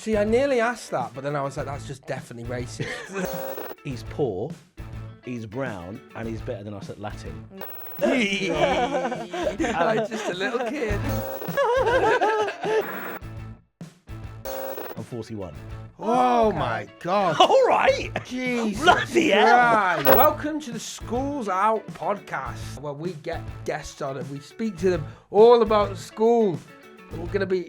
See, I nearly asked that, but then I was like, that's just definitely racist. He's poor, he's brown, and he's better than us at Latin. I'm just a little kid. I'm 41. Oh my God. All right. Jesus Bloody hell. Christ. Welcome to the Schools Out podcast, where we get guests on and we speak to them all about school. We're going to be...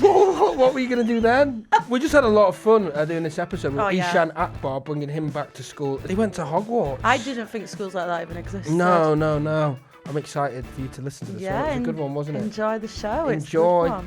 What were you going to do then? We just had a lot of fun doing this episode with Eshaan Akbar, bringing him back to school. He went to Hogwarts. I didn't think schools like that even existed. No. I'm excited for you to listen to this one. It was a good one, wasn't it? Enjoy the show. Enjoy.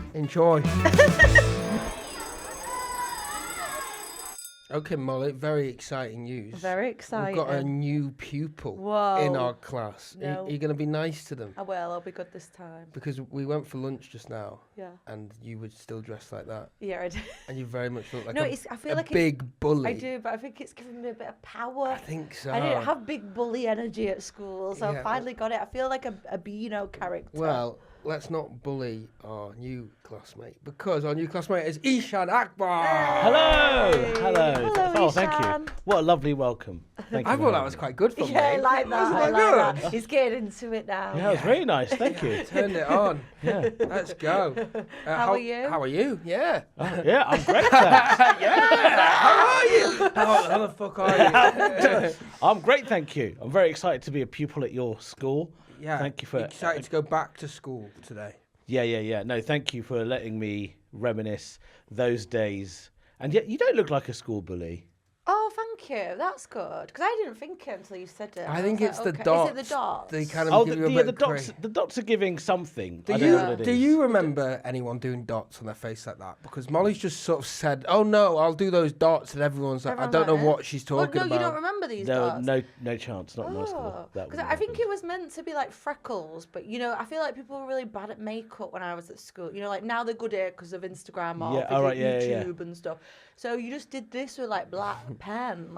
Okay, Molly, very exciting news. Very exciting. We've got a new pupil in our class. No. Are you going to be nice to them? I will. I'll be good this time. Because we went for lunch just now. Yeah. And you were still dressed like that. Yeah, I do. And you very much look like I feel like big bully. I do, but I think it's giving me a bit of power. I think so. I didn't have big bully energy at school, so Yeah. I finally got it. I feel like a Beano character. Well, let's not bully our new classmate, because our new classmate is Eshaan Akbar. Hello. Hello, Thank you. Eshaan. What a lovely welcome. Thank you. I thought that was quite good from me. Yeah, I like that. Wasn't I that like good? that. He's getting into it now. Yeah, it was very nice. Thank you. Turned it on. Yeah. Let's go. How are you? How are you? Yeah. Yeah, I'm great. Thanks. How are you? How the fuck are you? I'm great, thank you. I'm very excited to be a pupil at your school. Yeah. Thank you for... Excited to go back to school today. Yeah. No, thank you for letting me reminisce those days. And yet, you don't look like a school bully. Oh, thank you. That's good. Because I didn't think it until you said it. I think was it's like, the okay. dots. Is it the dots? They kind of give you a bit of crazy. The dots are giving something. Do I don't know what it do is. you remember anyone doing dots on their face like that? Because Molly's just sort of said, "Oh no, I'll do those dots," and everyone's like, "I don't know what she's talking no, about." you don't remember these dots? No chance. Not in my school. Because I think it was meant to be like freckles, but I feel like people were really bad at makeup when I was at school. Like now they're good at it because of Instagram or YouTube and stuff. So you just did this with like black pen,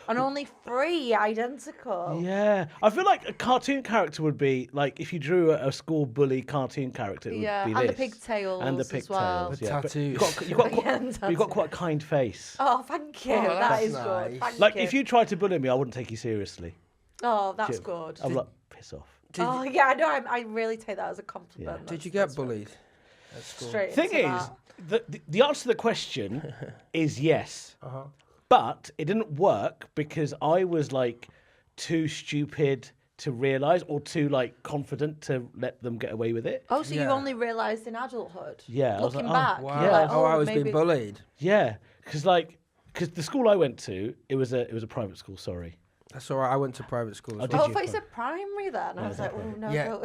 and only 3 identical. Yeah, I feel like a cartoon character would be like if you drew a school bully cartoon character. It would be and this. the pigtails. And the as pigtails. well. The Yeah, tattoos. You've got quite a kind face. Oh, thank you. Oh, that that's is nice. good. Thank Like you. if you tried to bully me, I wouldn't take you seriously. Oh, that's good. I'm like, piss off. Yeah, I know. I really take that as a compliment. Did you get bullied at school? Straight Thing into is, that. the answer to the question is yes. Uh-huh. But it didn't work because I was like too stupid to realise or too like confident to let them get away with it. Oh, so you Yeah. only realised in adulthood? Yeah, I was Looking like, back. Wow. you're like, I was being maybe... bullied. Yeah, because the school I went to, it was a private school. Sorry. That's all right. I went to private school. As did well. I thought you said primary then. I was like, oh, no. Yeah.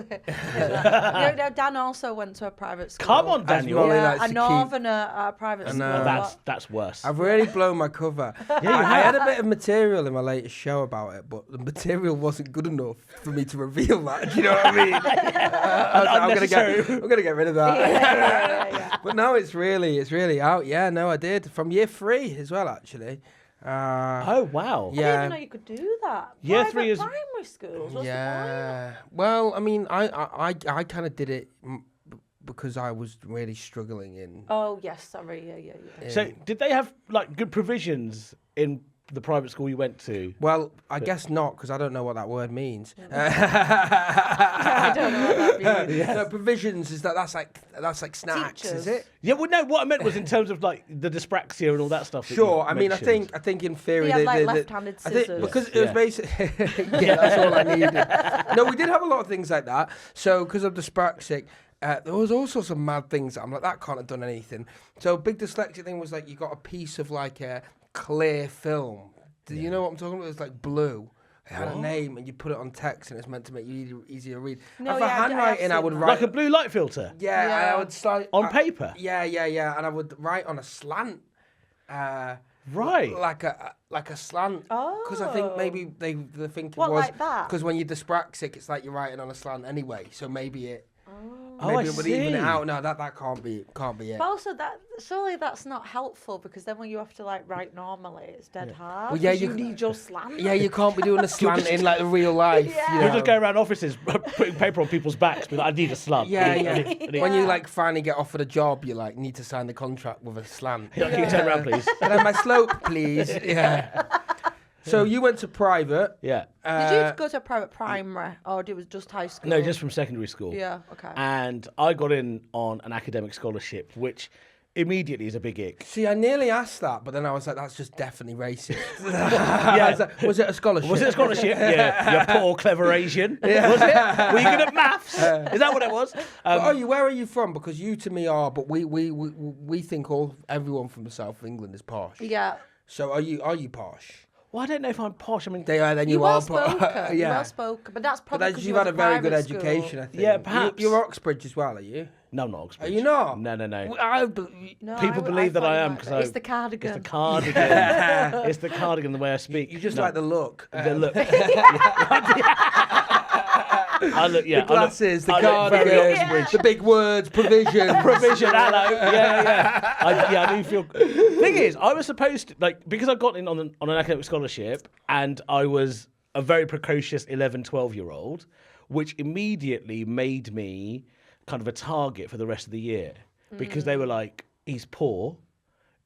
No, Dan also went to a private school. Come on, As Daniel. Molly Yeah, likes a to northerner private school. That's worse. I've really blown my cover. I had a bit of material in my latest show about it, but the material wasn't good enough for me to reveal that. Do you know what I mean? I'm gonna get rid of that. Yeah. But no, it's really out. Yeah, no, I did from year 3 as well, actually. Oh wow. I didn't Yeah. even know you could do that. Year Private 3 is- primary schools. What's Yeah. Well, I mean, I kind of did it because I was really struggling in. the point? Oh yes, sorry. Yeah. So did they have like good provisions in the private school you went to? Well, I guess not, because I don't know what that word means. I don't know what that means. No, provisions is that's like snacks, Teachers. is it? Yeah, well, no. What I meant was in terms of like the dyspraxia and all that stuff. that Sure. you I mean, mentioned. I think in theory They had like the- left-handed I think scissors. because it was Yeah. basically yeah, that's all I needed. No, we did have a lot of things like that. So because of dyspraxic. There was all sorts of mad things. I'm like, that can't have done anything. So big dyslexic thing was like you got a piece of like a clear film. Do you know what I'm talking about? It's like blue. It had a name, and you put it on text, and it's meant to make you easier to read. No, and for yeah, I have handwriting, I seen would that. write like a blue light filter Yeah, and I would slide on paper. Yeah, and I would write on a slant. Right. Like a slant. Because I think maybe the thinking What, was like that? because when you're dyspraxic, it's like you're writing on a slant anyway. So maybe it. maybe it would even it out. No, that can't be it. But also, surely that's not helpful, because then when you have to like write normally, it's dead hard. Well, yeah, you need your slant. Yeah, you can't be doing a slant in like real life. Yeah. You know? You'll just go around offices putting paper on people's backs, be like, I need a slant. Yeah. When you like finally get offered a job, you like need to sign the contract with a slant. Can you turn around, please? Can I have my slope, please? Yeah. So you went to private. Yeah. Did you go to a private primary, or it was just high school? No, just from secondary school. Yeah, okay. And I got in on an academic scholarship, which immediately is a big ick. See, I nearly asked that, but then I was like, that's just definitely racist. Yeah. Was it a scholarship? Was it a scholarship? Yeah. You poor, clever Asian. Yeah. Was it? Were you good at maths? Is that what it was? Where are you from? Because you to me are, but we think everyone from the south of England is posh. Yeah. So are you posh? Well, I don't know if I'm posh. I mean, They are, then You are. well spoken. Yeah. You well spoken, but that's probably because you've had a very good education, I think. Yeah, perhaps. You're Oxbridge as well, are you? No, I'm not Oxford. Are you not? No. No, People believe that I am because it's the cardigan. It's the cardigan. It's the cardigan, the way I speak. You just like the look. The look. I look, The glasses, the I look very cardigan, Oxbridge. the big words, provision. Provision, hello. Yeah. I do feel. Thing is, I was supposed to, because I got in on an academic scholarship, and I was a very precocious 11, 12-year-old, which immediately made me kind of a target for the rest of the year, because they were like, he's poor,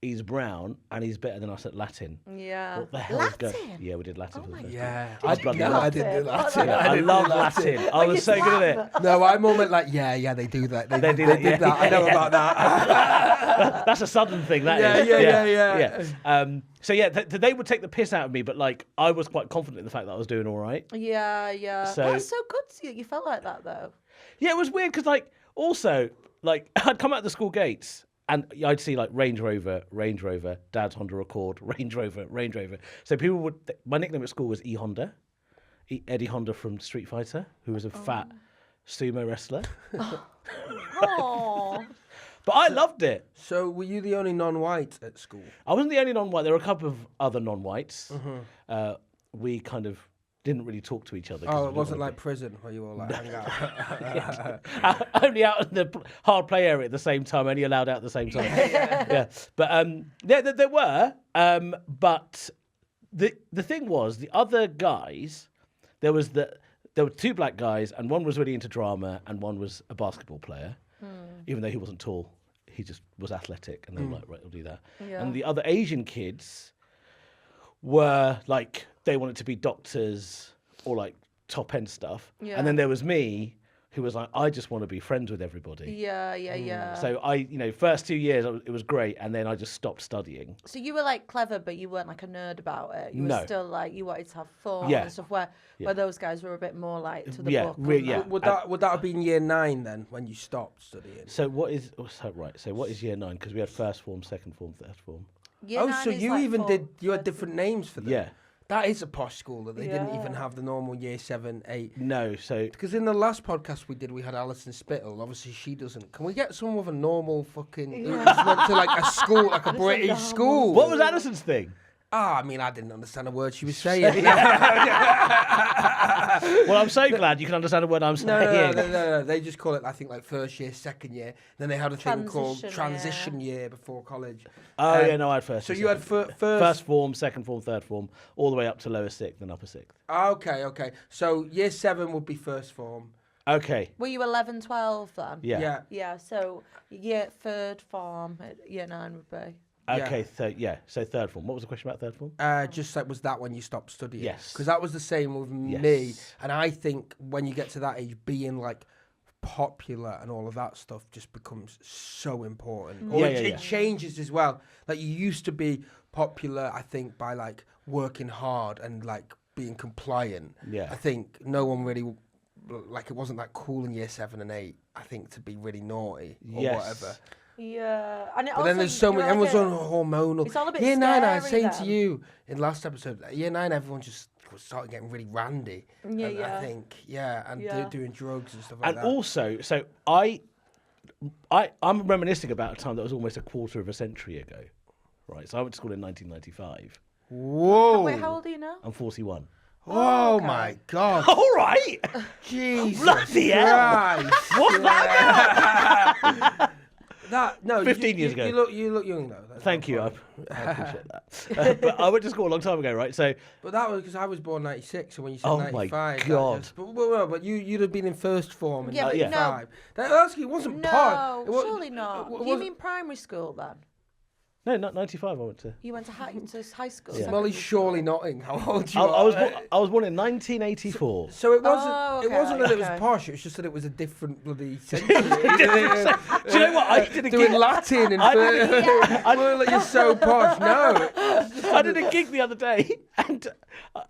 he's brown, and he's better than us at Latin. Yeah. What the hell is going? Yeah, we did Latin for the first time. Yeah, I bloody no, loved I it. didn't do Latin. I love Latin. I was so good at it. No, I'm all like, yeah, they do that. They do did that, that. I know about that. That's a southern thing, that is. Yeah. So they would take the piss out of me, but I was quite confident in the fact that I was doing all right. Yeah. So- That's so good to you. You felt like that though. Yeah, it was weird because also I'd come out the school gates and I'd see Range Rover, Dad's Honda Accord, Range Rover. So people would. My nickname at school was E Honda, Eddie Honda from Street Fighter, who was a fat sumo wrestler. Oh. But I loved it. So were you the only non-white at school? I wasn't the only non-white. There were a couple of other non-whites. We kind of didn't really talk to each other. Oh, it wasn't like prison where you all hang out. Only out in the hard play area at the same time. Only allowed out at the same time. Yeah. But there were. But the thing was, the other guys, there were two black guys, and one was really into drama, and one was a basketball player. Even though he wasn't tall, he just was athletic, and they were like, right, we'll do that. Yeah. And the other Asian kids were they wanted to be doctors or top end stuff. Yeah. And then there was me, who was like, I just want to be friends with everybody. Yeah. So first 2 years it was great, and then I just stopped studying. So you were clever, but you weren't a nerd about it. You were still you wanted to have fun and stuff. Where those guys were a bit more to the book. Would that have been year 9 then when you stopped studying? So what is So what is year 9? Because we had first form, second form, third form. Year 9 so is you even four, you had different names for them. Yeah. That is a posh school that they didn't even Yeah. have the normal year 7, 8. No, so Because in the last podcast we did, we had Alison Spittle. Obviously, she doesn't. Can we get someone with a normal fucking who just went to a school, a British normal school? what was Alison's thing? I mean, I didn't understand a word she was saying. Well, I'm so glad you can understand a word I'm saying. No. They just call it, I think, first year, second year. Then they had a thing called Transition transition year before college. Oh, I had first. So and you had second. first. First form, second form, third form, all the way up to lower sixth and upper sixth. Okay. So year 7 would be first form. Okay. Were you 11, 12 then? Yeah. Yeah, so third form, year 9 would be. Okay, so third form. What was the question about third form? Just was that when you stopped studying? Yes. Because that was the same with me. Yes. And I think when you get to that age, being popular and all of that stuff just becomes so important. Or it changes as well. You used to be popular, I think, by working hard and being compliant. Yeah. I think no one really it wasn't that cool in year 7 and 8. I think to be really naughty or whatever. Yeah, and But then there's so many. Everyone's on hormonal. It's all a bit year 9, I was scary saying to then. you in last episode. Year 9, everyone just started getting really randy. Yeah, and yeah. I think, doing drugs and stuff like And that. also, so I'm reminiscing about a time that was almost a quarter of a century ago, right? So I went to school in 1995. Whoa! Wait, how old are you now? I'm 41. Oh my God! All right. Jesus Bloody hell. Christ! What's that? That no, 15 years ago. You look young though. That's Thank not you. a I problem. appreciate that. But I went to school a long time ago, right? So, But that was because I was born '96, and when you said Oh my '95, God. but you'd have been in first form in Yeah, but '95. That's it wasn't part. No, surely not. Do you mean primary school then? no, not 95 I went to. You went to high school. Molly's secondary surely school. nodding. How old you I are? was born in 1984. So it wasn't. Oh, It wasn't that it was okay. posh. It was just that it was a different bloody century. Do you know what? I did a Doing gig. Latin and I well, like you're so posh. No, I did a gig the other day, and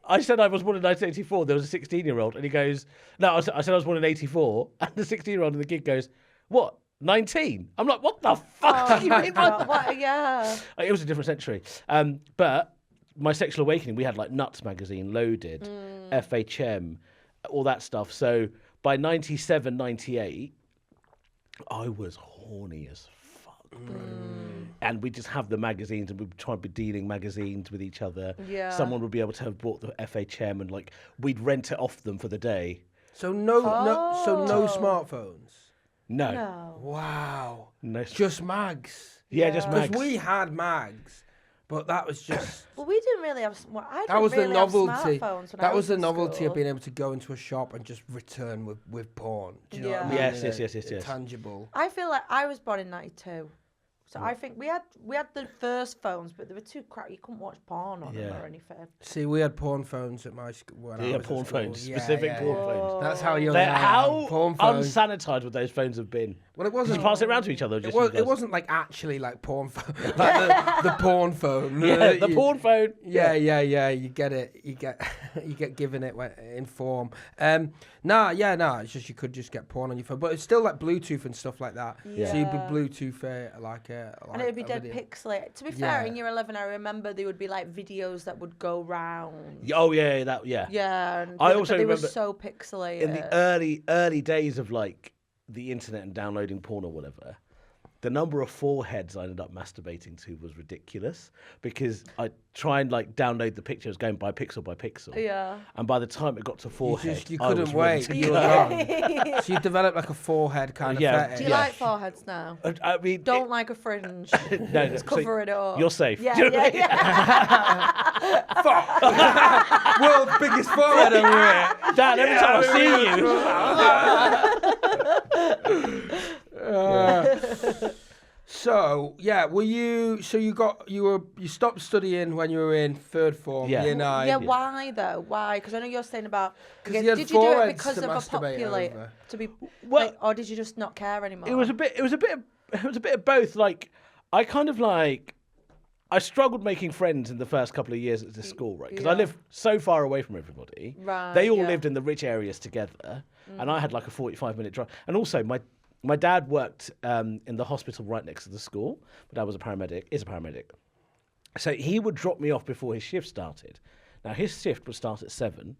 I said I was born in 1984. There was a 16-year-old, and he goes, "No," I said I was born in '84, and the 16-year-old in the gig goes, "What? 19?" I'm like, "What the fuck do you mean by that?" What? Yeah. It was a different century. But my sexual awakening, we had like Nuts magazine, Loaded, FHM, all that stuff. So by 97, 98, I was horny as fuck. And we just have the magazines, and we'd try and be dealing magazines with each other. Yeah. Someone would be able to have bought the FHM, and like we'd rent it off them for the day. so no smartphones. No, No. Wow, no, just mags. yeah, just Because mags. we had mags, but that was just. Well, we didn't really have. Well, I didn't That was really the novelty. Have smartphones when I That was the in novelty school. of being able to go into a shop and just return with porn. Do you know what I Yeah. mean? Yes, In yes, a- yes, yes. Tangible. I feel like I was born in '92, so I think we had the first phones, but they were too crap. You couldn't watch porn on them Yeah. or anything. See, we had porn phones at my school. When I Yeah, was at porn school. phones, Yeah, specific yeah, porn yeah. phones. That's how young Like, I am. how Porn phones. unsanitized would those phones have been? Well, it Did wasn't. you pass it around to each other? Or It, just was, you guys? it wasn't like actually like porn phone, like the porn phone. Yeah, the You- porn phone. Yeah. You get it. You get given it in form. It's just you could just get porn on your phone, but it's still like Bluetooth and stuff like that. Yeah. So you'd be Bluetooth like And it would be dead video. pixelated. To be Yeah. fair, in year 11, I remember there would be like videos that would go round. Oh yeah, yeah. Yeah, and I but also they were remember so pixelated. In the early days of like the internet and downloading porn or whatever, the number of foreheads I ended up masturbating to was ridiculous because I try and like download the pictures going by pixel, Yeah. and by the time it got to forehead, You I was couldn't ready wait. to You go. were wrong. So you developed like a forehead kind of Yeah. fetish. Do you Yeah. like foreheads now? I mean, Don't like a fringe. no, Just so cover it up. You're safe. Yeah, Do you know what I yeah, mean? yeah. World's biggest forehead over here. Dad, every time I see you. So were you? So you stopped studying when you were in third form, Yeah. year 9. Yeah, why though? Why? Because I know you're saying about. 'Cause Okay, you had did you do it foreheads because to of a masturbate populate over. to be? Well- Like, or did you just not care anymore? It was a bit of both. Like I kind of like I struggled making friends in the first couple of years at this school, right? Because I Yeah. lived so far away from everybody. Right, They all yeah. lived in the rich areas together, and I had like a 45-minute drive. And also, my dad worked in the hospital right next to the school. My dad was a paramedic. Is a paramedic. So he would drop me off before his shift started. Now his shift would start at 7,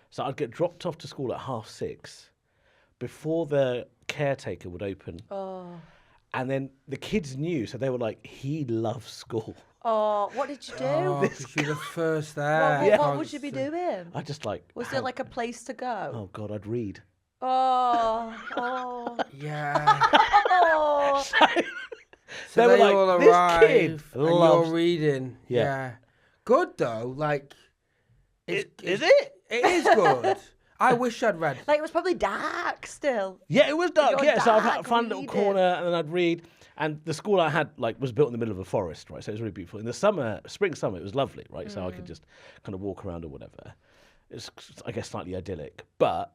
so I'd get dropped off to school at 6:30 before the caretaker would open. Oh. And then the kids knew, so they were like, he loves school. Oh, what did you do? Oh, 'cause you were the first there. What would you be doing? I just like. Was there like a place to go? Oh, God, I'd read. Oh. Yeah. Oh. So They were they like, all "This arrive kid and loves-" you're reading. Yeah. Yeah. Good though. Like, Is it's- it? It is good. I wish I'd read. Like it was probably dark still. Yeah, it was dark. You're Yeah, so I'd dark find a little reading. corner and then I'd read. And the school I had was built in the middle of a forest, right? So it was really beautiful. In the spring, summer, it was lovely, right? So I could just kind of walk around or whatever. It's, I guess, slightly idyllic. But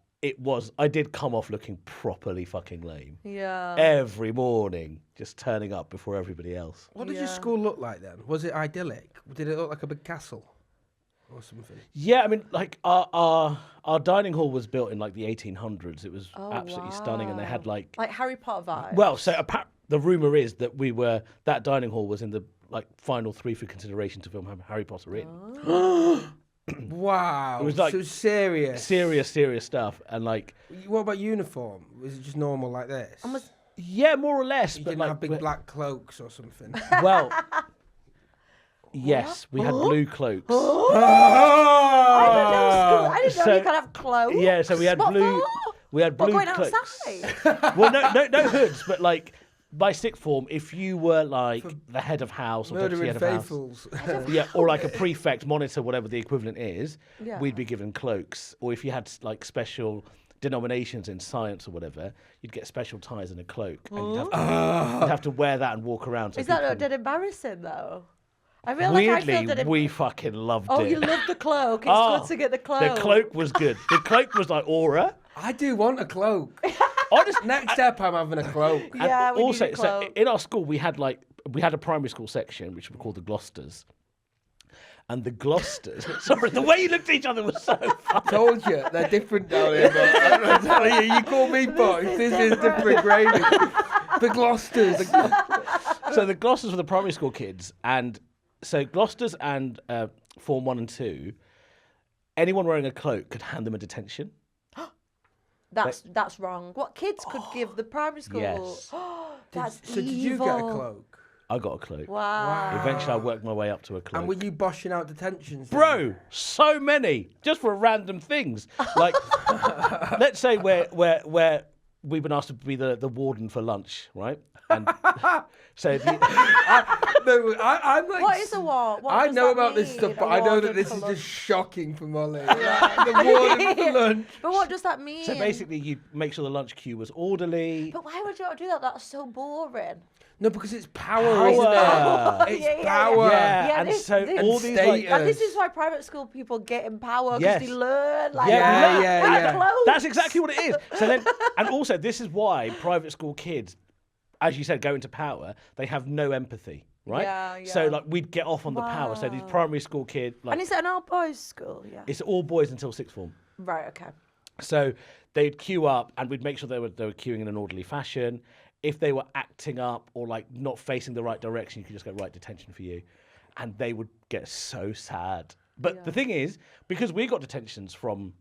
I did come off looking properly fucking lame. Yeah. Every morning, just turning up before everybody else. What did your Yeah. school look like then? Was it idyllic? Did it look like a big castle or something? Yeah, I mean, like our dining hall was built in like the 1800s. It was Oh, absolutely stunning, and they had wow. Like Harry Potter vibes. well, so the rumor is that that dining hall was in the like final 3 for consideration to film Harry Potter in. Wow. It was like so serious. Serious stuff, and like What about uniform? Was it just normal like this? yeah, more or less. You but didn't like have big black cloaks or something. well, Yes, we had blue cloaks. I didn't know you could have clothes. Yeah, so we had What blue. for? We had blue Going cloaks. outside? Well, no hoods, but like by sixth form, if you were like the head of house or deputy Murdering head of faithfuls. house, yeah, or like a prefect, monitor, whatever the equivalent is, Yeah. we'd be given cloaks. Or if you had like special denominations in science or whatever, you'd get special ties and a cloak, and you'd have to wear that and walk around. So Is that not dead embarrassing though? I feel like I feel weirdly, that we fucking loved Oh, it. you love the cloak. It's good to get the cloak. The cloak was good. The cloak was like aura. I do want a cloak. Honestly, Next step, I'm having a cloak. Yeah, we also, need a so cloak. in our school, we had a primary school section which we called the Gloucesters, and the Gloucesters. Sorry, the way you looked at each other was so funny. Told you, they're different down here. But I'm telling you, you call me box. This is different gravy. The Gloucesters. So the Gloucesters were the primary school kids, and so Gloucesters and Form 1 and 2, anyone wearing a cloak could hand them a detention. That's wrong. What kids could give the primary school? Yes. That's So did you get a evil. cloak? I got a cloak. Wow. Eventually, I worked my way up to a cloak. And were you boshing out detentions? then? Bro, so many just for random things. Like, let's say where we've been asked to be the warden for lunch, right? And so I'm like. What is a war? What I does know that about this mean? stuff, but A I know warden that this for is lunch? just shocking for Molly. The warden for lunch. But what does that mean? So basically, you make sure the lunch queue was orderly. But why would you do that? That's so boring. No, because it's power, isn't it? It's Yeah, yeah, power. Yeah, Yeah, and this- so this- all these like, Status. And this is why private school people get in power because Yes. they learn. Like, Yeah, yeah. Clothes. that's exactly what it is. So then, and also this is why private school kids, as you said, go into power. They have no empathy, right? Yeah, So yeah. like we'd get off on the power. So these Wow. primary school kids, like And is it an all boys school? Yeah. it's all boys until sixth form. Right. Okay. So they'd queue up, and we'd make sure they were queuing in an orderly fashion. If they were acting up or like not facing the right direction, you could just go right detention for you, and they would get so sad. But the thing is, because we got detentions from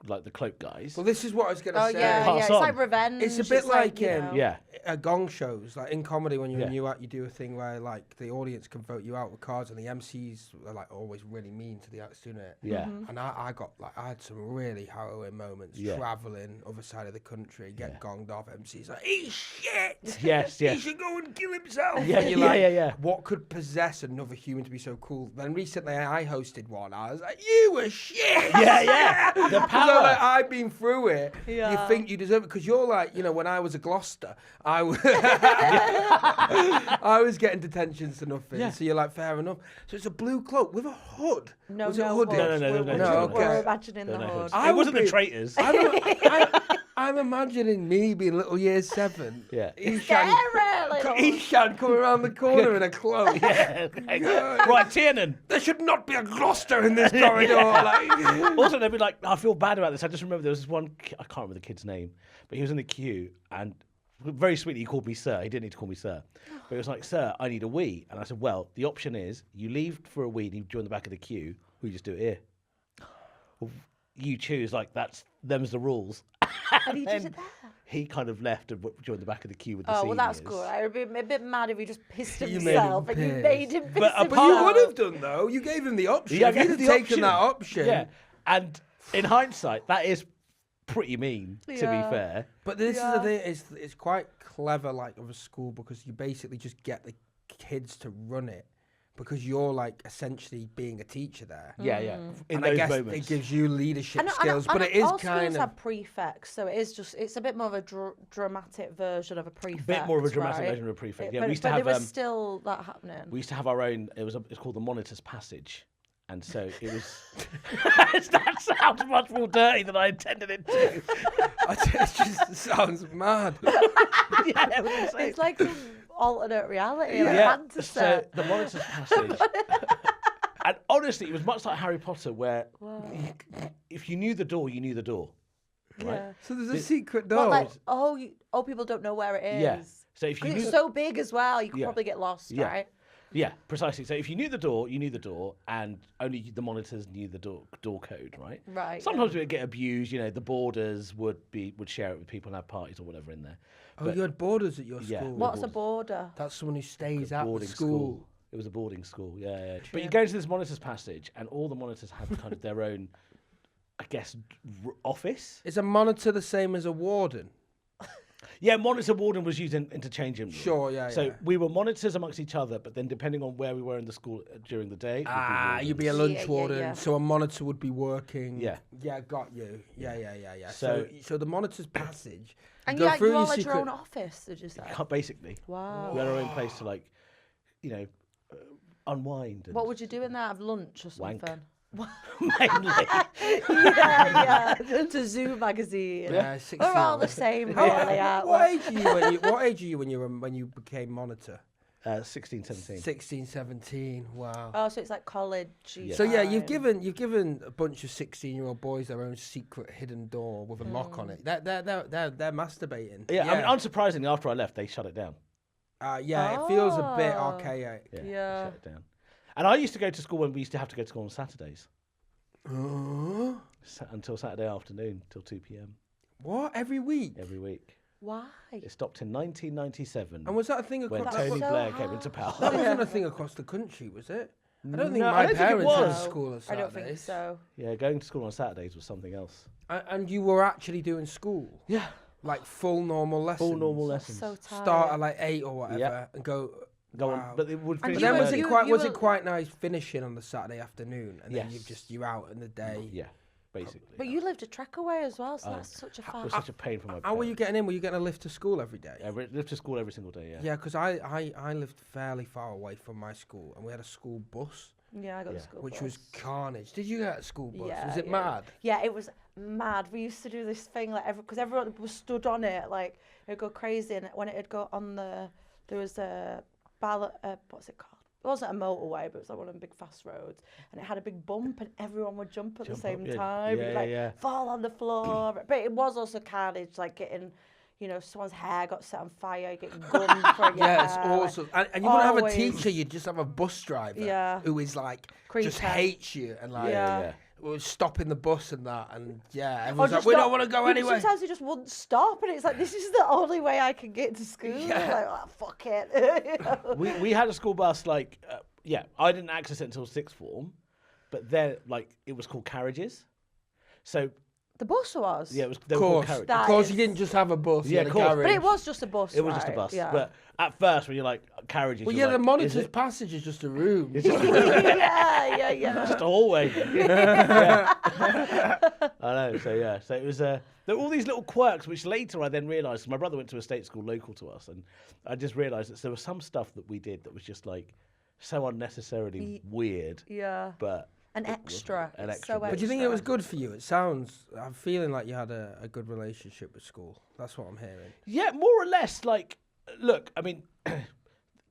like the cloak guys. Well, this is what I was going to Oh say. yeah, Pass yeah. It's on. like revenge. It's a bit like you know. Yeah. Gong shows, like in comedy when you're Yeah. a new act, you do a thing where like the audience can vote you out with cards, and the MCs are like always really mean to the acts doing it. Yeah. And I had some really harrowing moments Yeah. traveling other side of the country, get gonged off. MCs like, he's shit. Yes, He yes. should go and kill himself. Yeah, And you're yeah, like, yeah. What could possess another human to be so cool? Then recently I hosted one. I was like, you were shit. Yeah, yeah. The So, power. like, I've been through it. Yeah. You think you deserve it because you're like, you know, when I was a Gloucester, I was, I was getting detentions to nothing. Yeah. So you're like, fair enough. So it's a blue cloak with a hood. No, was it no hooded? hoods. No, We're- no, we're no, just- no, We're okay. imagining the No hood. I It wasn't would the be- traitors. I'm imagining me being little year 7. Yeah. Eshaan coming around the corner in a cloak. Yeah, okay. Right, Tiernan. There should not be a Gloucester in this corridor. Like, Also, they'd be like, I feel bad about this. I just remember there was this one, I can't remember the kid's name, but he was in the queue and very sweetly he called me sir. He didn't need to call me sir. But he was like, sir, I need a wee. And I said, well, the option is you leave for a wee and you join the back of the queue, or you just do it here. Well, you choose, like, them's the rules. And he did it there. He kind of left and joined the back of the queue with the Oh, seniors. well, that's good. I would be a bit mad if he just pissed You made him himself and you piss. made him piss But himself. but you would have done though. You gave him the option. Yeah, I If you'd gave have the taken option. that option. Yeah, and in hindsight, that is pretty mean, to be Yeah. fair. But this is Yeah. the thing. It's quite clever, like of a school, because you basically just get the kids to run it, because you're like essentially being a teacher there. Yeah, yeah. In And those I guess moments. it gives you leadership And skills, but it is all kind schools of. have prefects, so it's a bit more of a dramatic version of a prefect. bit more of a dramatic right? version of a prefect. It- Yeah, but, we used to but have there was still that happening. we used to have our own. It's called the Monitor's Passage, and so it was. That sounds much more dirty than I intended it to. It just sounds mad. Yeah, it was insane. It's like some alternate reality, like Yeah, fantasy. so the Monitor's Passage. And honestly, it was much like Harry Potter, where if you knew the door, you knew the door. Right? Yeah. So there's a secret But door. like, people don't know where it is. Yeah. So if you 'Cause knew it's so big as well, you could Yeah. probably get lost, Yeah. right? Yeah, precisely. So if you knew the door, you knew the door, and only the monitors knew the door code, right? Right. Sometimes it would get abused. You know, the boarders would share it with people and have parties or whatever in there. Oh, you had boarders at your Yeah. school. What's a border? That's someone who stays at the Boarding school. It was a boarding school, yeah. But you go into this monitors passage, and all the monitors have kind of their own, I guess, office. Is a monitor the same as a warden? Yeah, monitor warden was used interchangeably. Sure, yeah. So we were monitors amongst each other, but then depending on where we were in the school during the day, you'd be a lunch Yeah, warden, yeah. so a monitor would be working. Yeah. Yeah, got you. Yeah. So- So the monitor's passage. And go you through all your had your secret- own office, did you say? basically. Wow. We had our own place to unwind. And What would you do in there? Have lunch or Wank. something? mainly. yeah. To Zoo magazine. Yeah, 16. We're all the same, really, aren't we? What age are you when you became monitor? 16, 17. 16, 17. Wow. Oh, so it's like college. So yeah, you've given a bunch of 16-year-old boys their own secret hidden door with a lock on it. They're masturbating. Yeah, I mean, unsurprisingly, after I left, they shut it down. It feels a bit Oh. archaic. Yeah, they Yeah. shut it down. And I used to go to school when we used to have to go to school on Saturdays. Until Saturday afternoon, till 2 p.m. What? Every week? every week. Why? It stopped in 1997 And was that a thing when across? Tony so Blair hard. came into power. That wasn't a thing across the country, was it? I don't think No, I my don't think it parents had a was. school on I Saturdays. don't think so. Yeah, going to school on Saturdays was something else. And you were actually doing school, Yeah, like full normal lessons. full normal lessons. So tired. Start at like 8 or whatever, Yeah. and go. Go wow. on, but it would And finish But then you was were- it you- quite you was were- it quite nice finishing on the Saturday afternoon, and then Yes. you're out in the day. Yeah, basically. But you lived a trek away as well, so Oh, that's such a It fast. was such a pain for my How were you parents. getting in? Were you getting a lift to school every day? I lived to school every single day, yeah. Yeah, because I lived fairly far away from my school, and we had a school bus, Yeah, I got Yeah. the school which bus. was carnage. Did you get a school bus? Yeah, was it yeah. mad? Yeah, it was mad. We used to do this thing like because everyone was stood on it, like it'd go crazy, and when it'd go on there was a ballot. What's it called? It wasn't a motorway, but it was like one of the big fast roads, and it had a big bump, and everyone would jump at the Jump same up, yeah. time, Yeah, and, yeah, like yeah. fall on the floor. But it was also carnage, like getting, someone's hair got set on fire, getting gummed for your Yeah, it's hair, like, awesome. And you wouldn't have a always- teacher, you'd just have a bus driver Yeah. who is like, just Creeper. hates you and like, Yeah. was stopping the bus and that. And yeah, Or everyone's like, just we not- don't want to go people- anyway. Sometimes you just wouldn't stop, and it's like this is the only way I can get to school. Yeah. Like, oh, fuck it. We had a school bus, I didn't access it until sixth form, but then, it was called carriages. So, The bus was. yeah, they Of were called course, carriages. That of course, is- you didn't just have a bus. you Yeah, had of a course. garage. But it was just a bus. It was just a right? bus. Yeah. But at first, when you're like, carriages, Well, you're yeah, the like, monitor's is it passage is just a room. yeah. just a hallway? Yeah. I know, so it was, there were all these little quirks, which later I then realised, my brother went to a state school local to us, and I just realised that there was some stuff that we did that was just so unnecessarily weird, Yeah. but An it extra. wasn't an It's extra so bit. But do you think it was extra. good for you? I'm feeling like you had a good relationship with school. That's what I'm hearing. Yeah, more or less. Look, I mean,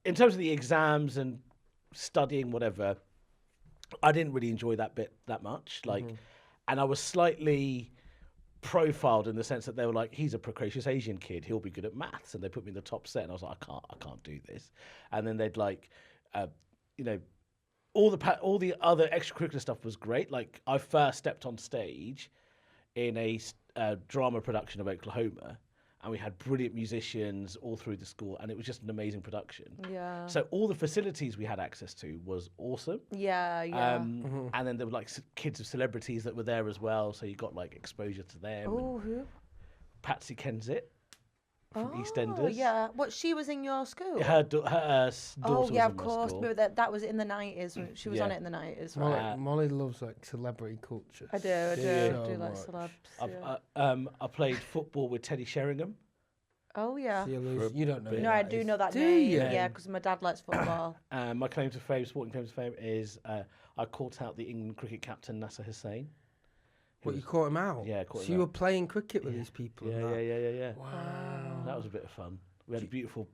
in terms of the exams and studying, whatever, I didn't really enjoy that bit that much. And I was slightly profiled in the sense that they were like, he's a precocious Asian kid, he'll be good at maths, and they put me in the top set, and I was like, I can't do this. And then they'd all the other extracurricular stuff was great. Like I first stepped on stage in a drama production of Oklahoma, and we had brilliant musicians all through the school, and it was just an amazing production. Yeah. So all the facilities we had access to was awesome. Yeah. And then there were kids of celebrities that were there as well, so you got exposure to them. and Oh, who? Patsy Kensit from Oh, EastEnders. yeah. What? She was in your school. Her daughter Oh, was yeah, in of my course. school. But that was in the 90s. She was on Yeah. it in the 90s, Molly, right? Molly loves celebrity culture. I do. Yeah. I So do like much. celebs. I played football with Teddy Sheringham. Oh, yeah. So you don't know. bit. who No, I that do is. know that Do name. you? Yeah, because my dad likes football. My sporting claim to fame is I caught out the England cricket captain Nasser Hussain. What, you caught him out? Yeah, caught So him you were out. playing cricket with these people? and that? Yeah. Wow. That was a bit of fun. We had a beautiful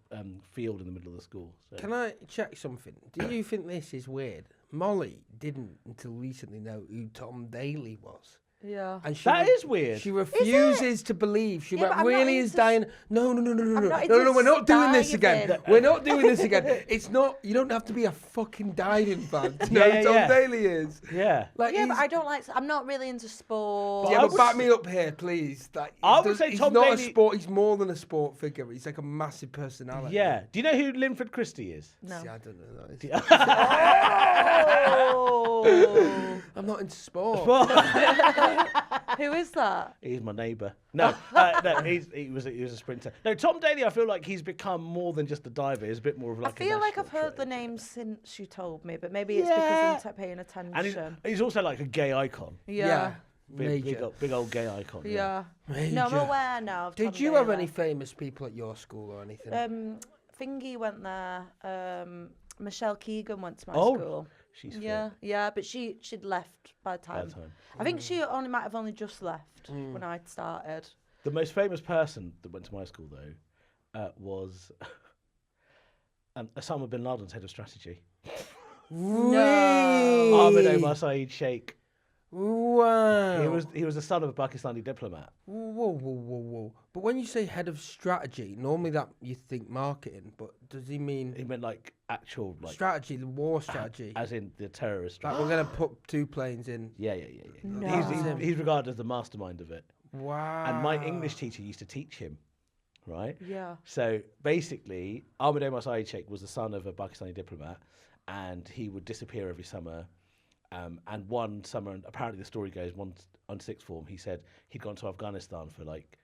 field in the middle of the school. So. Can I check something? Do you think this is weird? Molly didn't until recently know who Tom Daly was. Yeah. And That is weird. She refuses to believe. She Yeah, but I'm not really is into dying. No, not we're not into doing this again. diving. We're not doing this again. It's not. You don't have to be a fucking diving fan. Yeah, Tom Daly is. Yeah. Like, Yeah, but I don't like. I'm not really into sport. Yeah, I but would back me up here, please. Like, I would say he's Tom not Daly- a sport. He's more than a sport figure. He's like a massive personality. Yeah. Do you know who Linford Christie is? No. See, I don't know that. Oh. I'm not into sport. Who is that? He's my neighbour. No, no, he was a sprinter. No, Tom Daly, I feel like he's become more than just a diver. He's a bit more of like. I feel like I've heard the name since you told me, but maybe it's because I'm paying attention. And he's also like a gay icon. Yeah. Big old gay icon. Yeah. Major. No, I'm aware now. Of Did Tom you have Daly. any famous people at your school or anything? Fingy went there. Michelle Keegan went to my Oh, school. she's Yeah, but she'd left by the time. I think she might have only just left when I'd started. The most famous person that went to my school though was Osama bin Laden's head of strategy. No. Ahmed Omar Saeed Sheikh. Wow. He was the son of a Pakistani diplomat. Whoa. But when you say head of strategy, normally that you think marketing, but does he mean He meant like actual like strategy, the war strategy? as in the terrorist Like strategy. we're going to put 2 planes in. Yeah. No. He's regarded as the mastermind of it. Wow. And my English teacher used to teach him, right? Yeah. So basically, Ahmed Omar Saeed Sheikh was the son of a Pakistani diplomat, and he would disappear every summer. And one summer, and apparently the story goes, on sixth form, he said he'd gone to Afghanistan for like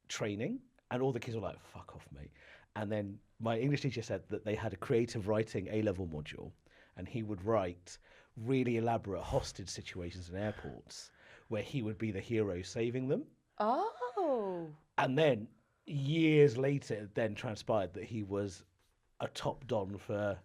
training, and all the kids were like, "Fuck off, mate." And then my English teacher said that they had a creative writing A-level module, and he would write really elaborate hostage situations in airports where he would be the hero saving them. Oh. And then years later, it then transpired that he was a top don for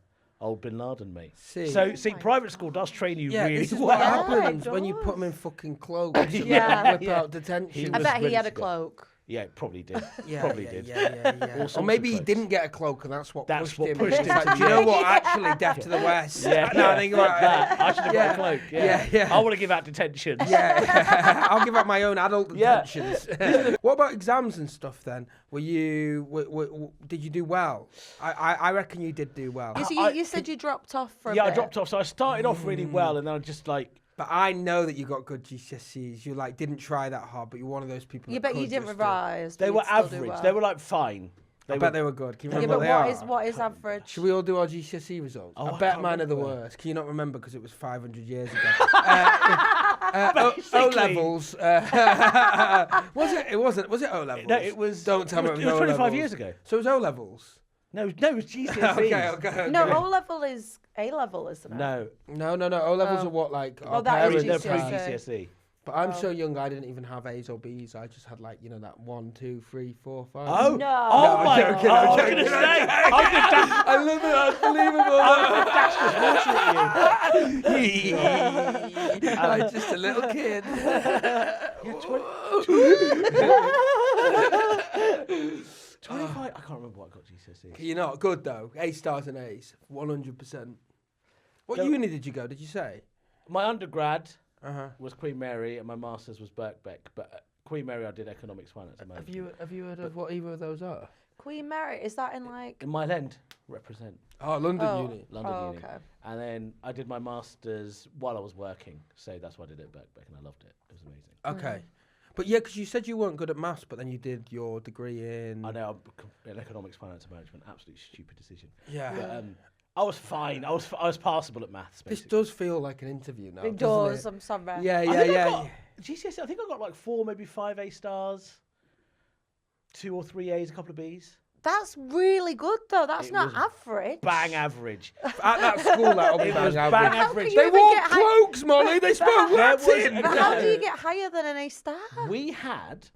old Bin Laden, mate. So, private school does train you really this is well. what Yeah, happens it when you does. put them in fucking cloaks. Yeah. Whip out detention. I was bet he ready had to a go. cloak. Yeah, probably did. Yeah, Probably yeah, did. Yeah. All sorts Or maybe of he cloaks. didn't get a cloak, and that's what That's pushed what him. pushed It's him like, to do you know yeah. what? Actually, deaf to the West. Yeah, Now I think about it. that. I should have got Yeah. a cloak. Yeah. Yeah. I want to give out detentions. Yeah, I'll give up my own adult Yeah. detentions. What about exams and stuff then? Were you? Did you do well? I reckon you did do well. You said you dropped off for a Yeah, bit. I dropped off. So I started off really well, and then I just like. But I know that you got good GCSEs. You like didn't try that hard, but you're one of those people. You that bet you could didn't just do- revise. They but were you'd still do average. well. They were like fine. I bet they were good. Can you Yeah, remember but what they are? what is average? Should we all do our GCSE results? Oh, I I bet can't mine are the remember. worst. Can you not remember because it was 500 years ago? Basically. O levels. Was it? It wasn't. Was it O levels? No, it was. Don't tell me it was it was 25 O-levels. years ago. So it was O levels. No, it was GCSEs. Okay. No, O level is A level, isn't it? No, No. O levels are what like. our that is parents they're had. GCSE. pre-GCSE. But I'm so young, I didn't even have A's or B's. I just had like that 1, 2, 3, 4, 5. Oh, No. oh I'm my joking, God! I'm I was joking, going to I'm say, I was going to I love it. That's believable. I'm just a little kid. You're 25. I can't remember what I got GCSE. You're not good though. A stars and A's, 100%. What uni did you go? Did you say? My undergrad Uh-huh. was Queen Mary, and my master's was Birkbeck. But at Queen Mary, I did economics, finance, and management. Have you heard of what either of those are? Queen Mary, is that in like? In Mile End, represent Oh, London Uni. London Uni. Okay. And then I did my master's while I was working, so that's why I did it at Birkbeck, and I loved it. It was amazing. Okay. But yeah, because you said you weren't good at maths, but then you did your degree in. I know in economics, finance, and management. Absolutely stupid decision. Yeah. But, I was fine. I was passable at maths. This Basically. does feel like an interview now. It doesn't does. it? I'm sorry. Yeah. I think I got GCSE. I think I got like 4, maybe 5 A stars, 2 or 3 A's, a couple of B's. That's really good though. That's It not was average. Bang average. At that school, that'll be It was bang bang average. average. you They even wore get cloaks, Molly. They spoke Latin. But how do you get higher than an A star? We had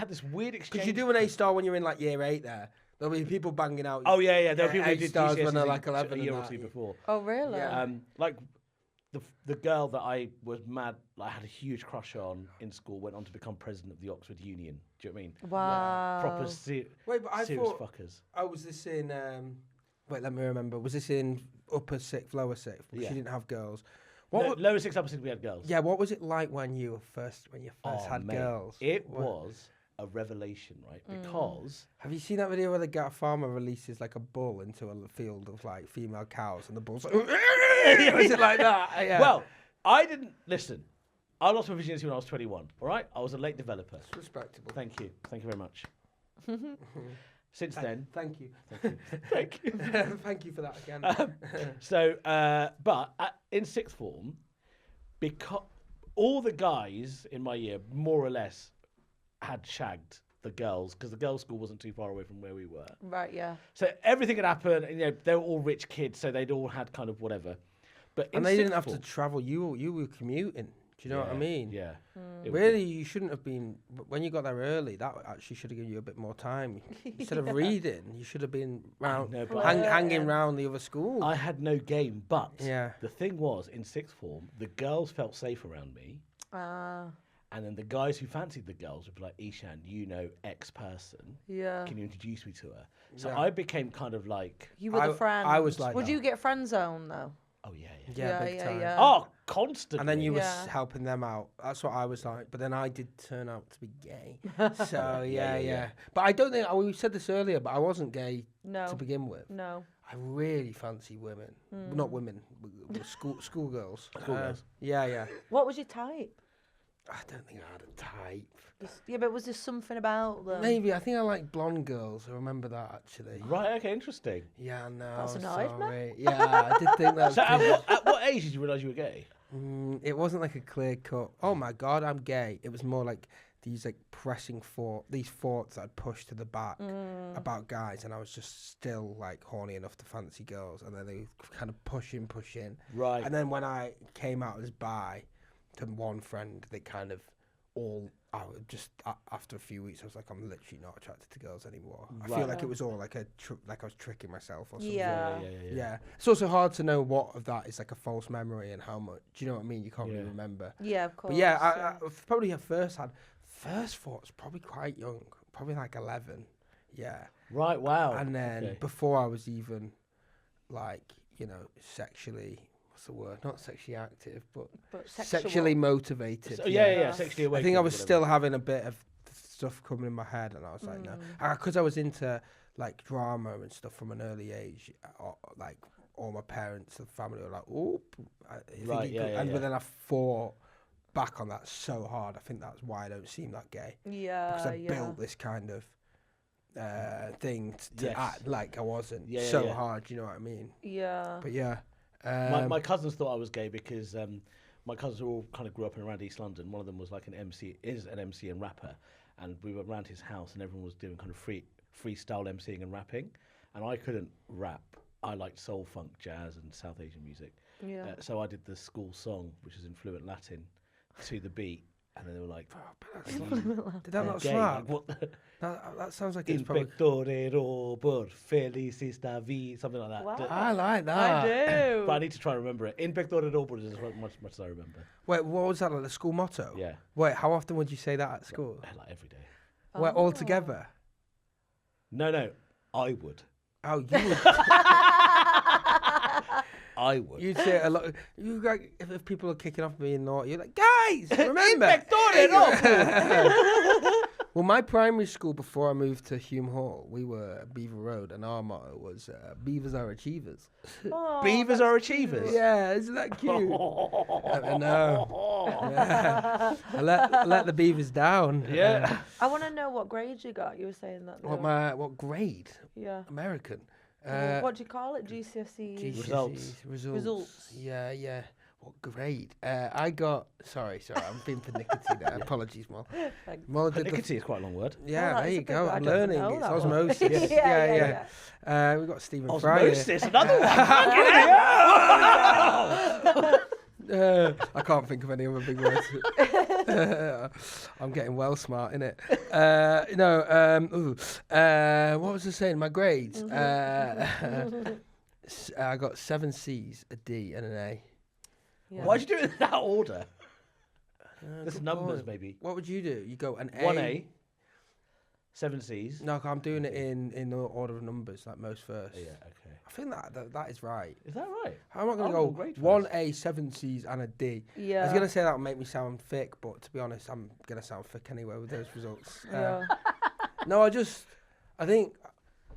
this weird exchange. Because you do an A star when you're in like year 8 there. There'll be people banging out. Oh yeah. There were people who A did stars when they're GCSEs like 11 a and year or that. 2 before. Oh really? Yeah. Like the girl that I was mad, like had a huge crush on in school, went on to become president of the Oxford Union. Do you know what I mean? Wow. Proper Wait, but I serious thought. fuckers. Oh, was this in? Wait, let me remember. Was this in upper sixth, lower sixth? Because Yeah. she didn't have girls. Lowest acceptance we had girls. Yeah, what was it like when you first had mate, girls? It was a revelation, right? Because have you seen that video where the farmer releases like a bull into a field of like female cows and the bull's like, is it like that? Yeah. Well, I didn't listen. I lost my virginity when I was 21. All right, I was a late developer. It's respectable. Thank you very much. Since then, thank you. thank you. Thank you for that again. But in sixth form, because all the guys in my year, more or less, had shagged the girls because the girls' school wasn't too far away from where we were. Right, yeah. So everything had happened. You know, they were all rich kids, so they'd all had kind of whatever. But and they didn't have to travel. You were commuting. Do you know what I mean? Yeah. Really, you shouldn't have been. When you got there early, that actually should have given you a bit more time. Instead of reading, you should have been hanging around the other school. I had no game, but the thing was, in sixth form, the girls felt safe around me. And then the guys who fancied the girls would be like, Eshaan, you know X person. Yeah. Can you introduce me to her? So I became kind of like... You were the friend. I was like Would you get friend zone, though? Oh, yeah. Big time. Yeah. Oh, constantly. And then you were helping them out. That's what I was like. But then I did turn out to be gay. So, yeah. But I don't think... We said this earlier, but I wasn't gay to begin with. No. I really fancy women. Not women. Schoolgirls. Schoolgirls. Yeah. What was your type? I don't think I had a type. But was there something about them? Maybe. I think I like blonde girls. I remember that, actually. Right, okay, interesting. Yeah, no. That's annoyed me. Yeah, I did think that. So at what age did you realise you were gay? It wasn't like a clear cut, oh my God, I'm gay. It was more like these like pressing these thoughts I'd pushed to the back about guys, and I was just still like horny enough to fancy girls, and then they kind of push in. Right. And then when I came out as bi, to one friend, they kind of all... after a few weeks, I was like, I'm literally not attracted to girls anymore. I feel like it was all like like I was tricking myself or something. Yeah. It's also hard to know what of that is like a false memory and how much. Do you know what I mean? You can't really remember. Yeah, of course. But yeah, I probably had first thoughts probably quite young, probably like 11. Yeah. Right. Wow. And then before I was even like, sexually. What's the word? Not sexually active, but sexually motivated. Sexually awakened. I think I was still having a bit of stuff coming in my head, and I was like, no, because I was into like drama and stuff from an early age. Like all my parents and family were like, oh, but then I fought back on that so hard. I think that's why I don't seem that gay. Yeah, because I built this kind of thing to act like I wasn't hard. You know what I mean? Yeah. But yeah. My cousins thought I was gay because my cousins all kind of grew up in around East London. One of them was like an MC and rapper, and we were around his house, and everyone was doing kind of freestyle MCing and rapping, and I couldn't rap. I liked soul, funk, jazz, and South Asian music. Yeah. So I did the school song, which is in fluent Latin, to the beat. And then they were like, did that not slap? Like, that sounds like it's probably... por felicista vi, something like that. Wow. I like that. I do. But I need to try and remember it. In pectore robur is as much as I remember. Wait, what was that, like the school motto? Yeah. Wait, how often would you say that at school? Like every day. Wait, all together? No, I would. Oh, you would... I would. You'd say a lot. You like if people are kicking off being naughty, you're like, guys, remember. Well, my primary school before I moved to Hume Hall, we were at Beaver Road, and our motto was "Beavers are achievers." Oh, Beavers are achievers. Yeah, isn't that cute? I know. Yeah. I let the beavers down. Yeah. I want to know what grade you got. You were saying that. What grade? Yeah. American. What do you call it? GCSE? Results. Yeah. What grade? I got... Sorry, I'm being pernickety there. Apologies, Mol. Pernickety is quite a long word. Yeah, there you go. I'm learning. It's osmosis. Yeah. We've got Stephen Fry. Osmosis, another one. I can't think of any other big words. I'm getting well smart, innit? What was I saying? My grades. I got 7 C's, a D, and an A. Yeah. Why'd you do it in that order? There's numbers, maybe. What would you do? You go an A. 1A. 7 C's. No, I'm doing it in the order of numbers, like most first. Yeah, okay. I think that is right. Is that right? I'm not going to Oh, go great 1A, 7 C's, and a D. Yeah. I was going to say that would make me sound thick, but to be honest, I'm going to sound thick anyway with those results. Yeah. No, I think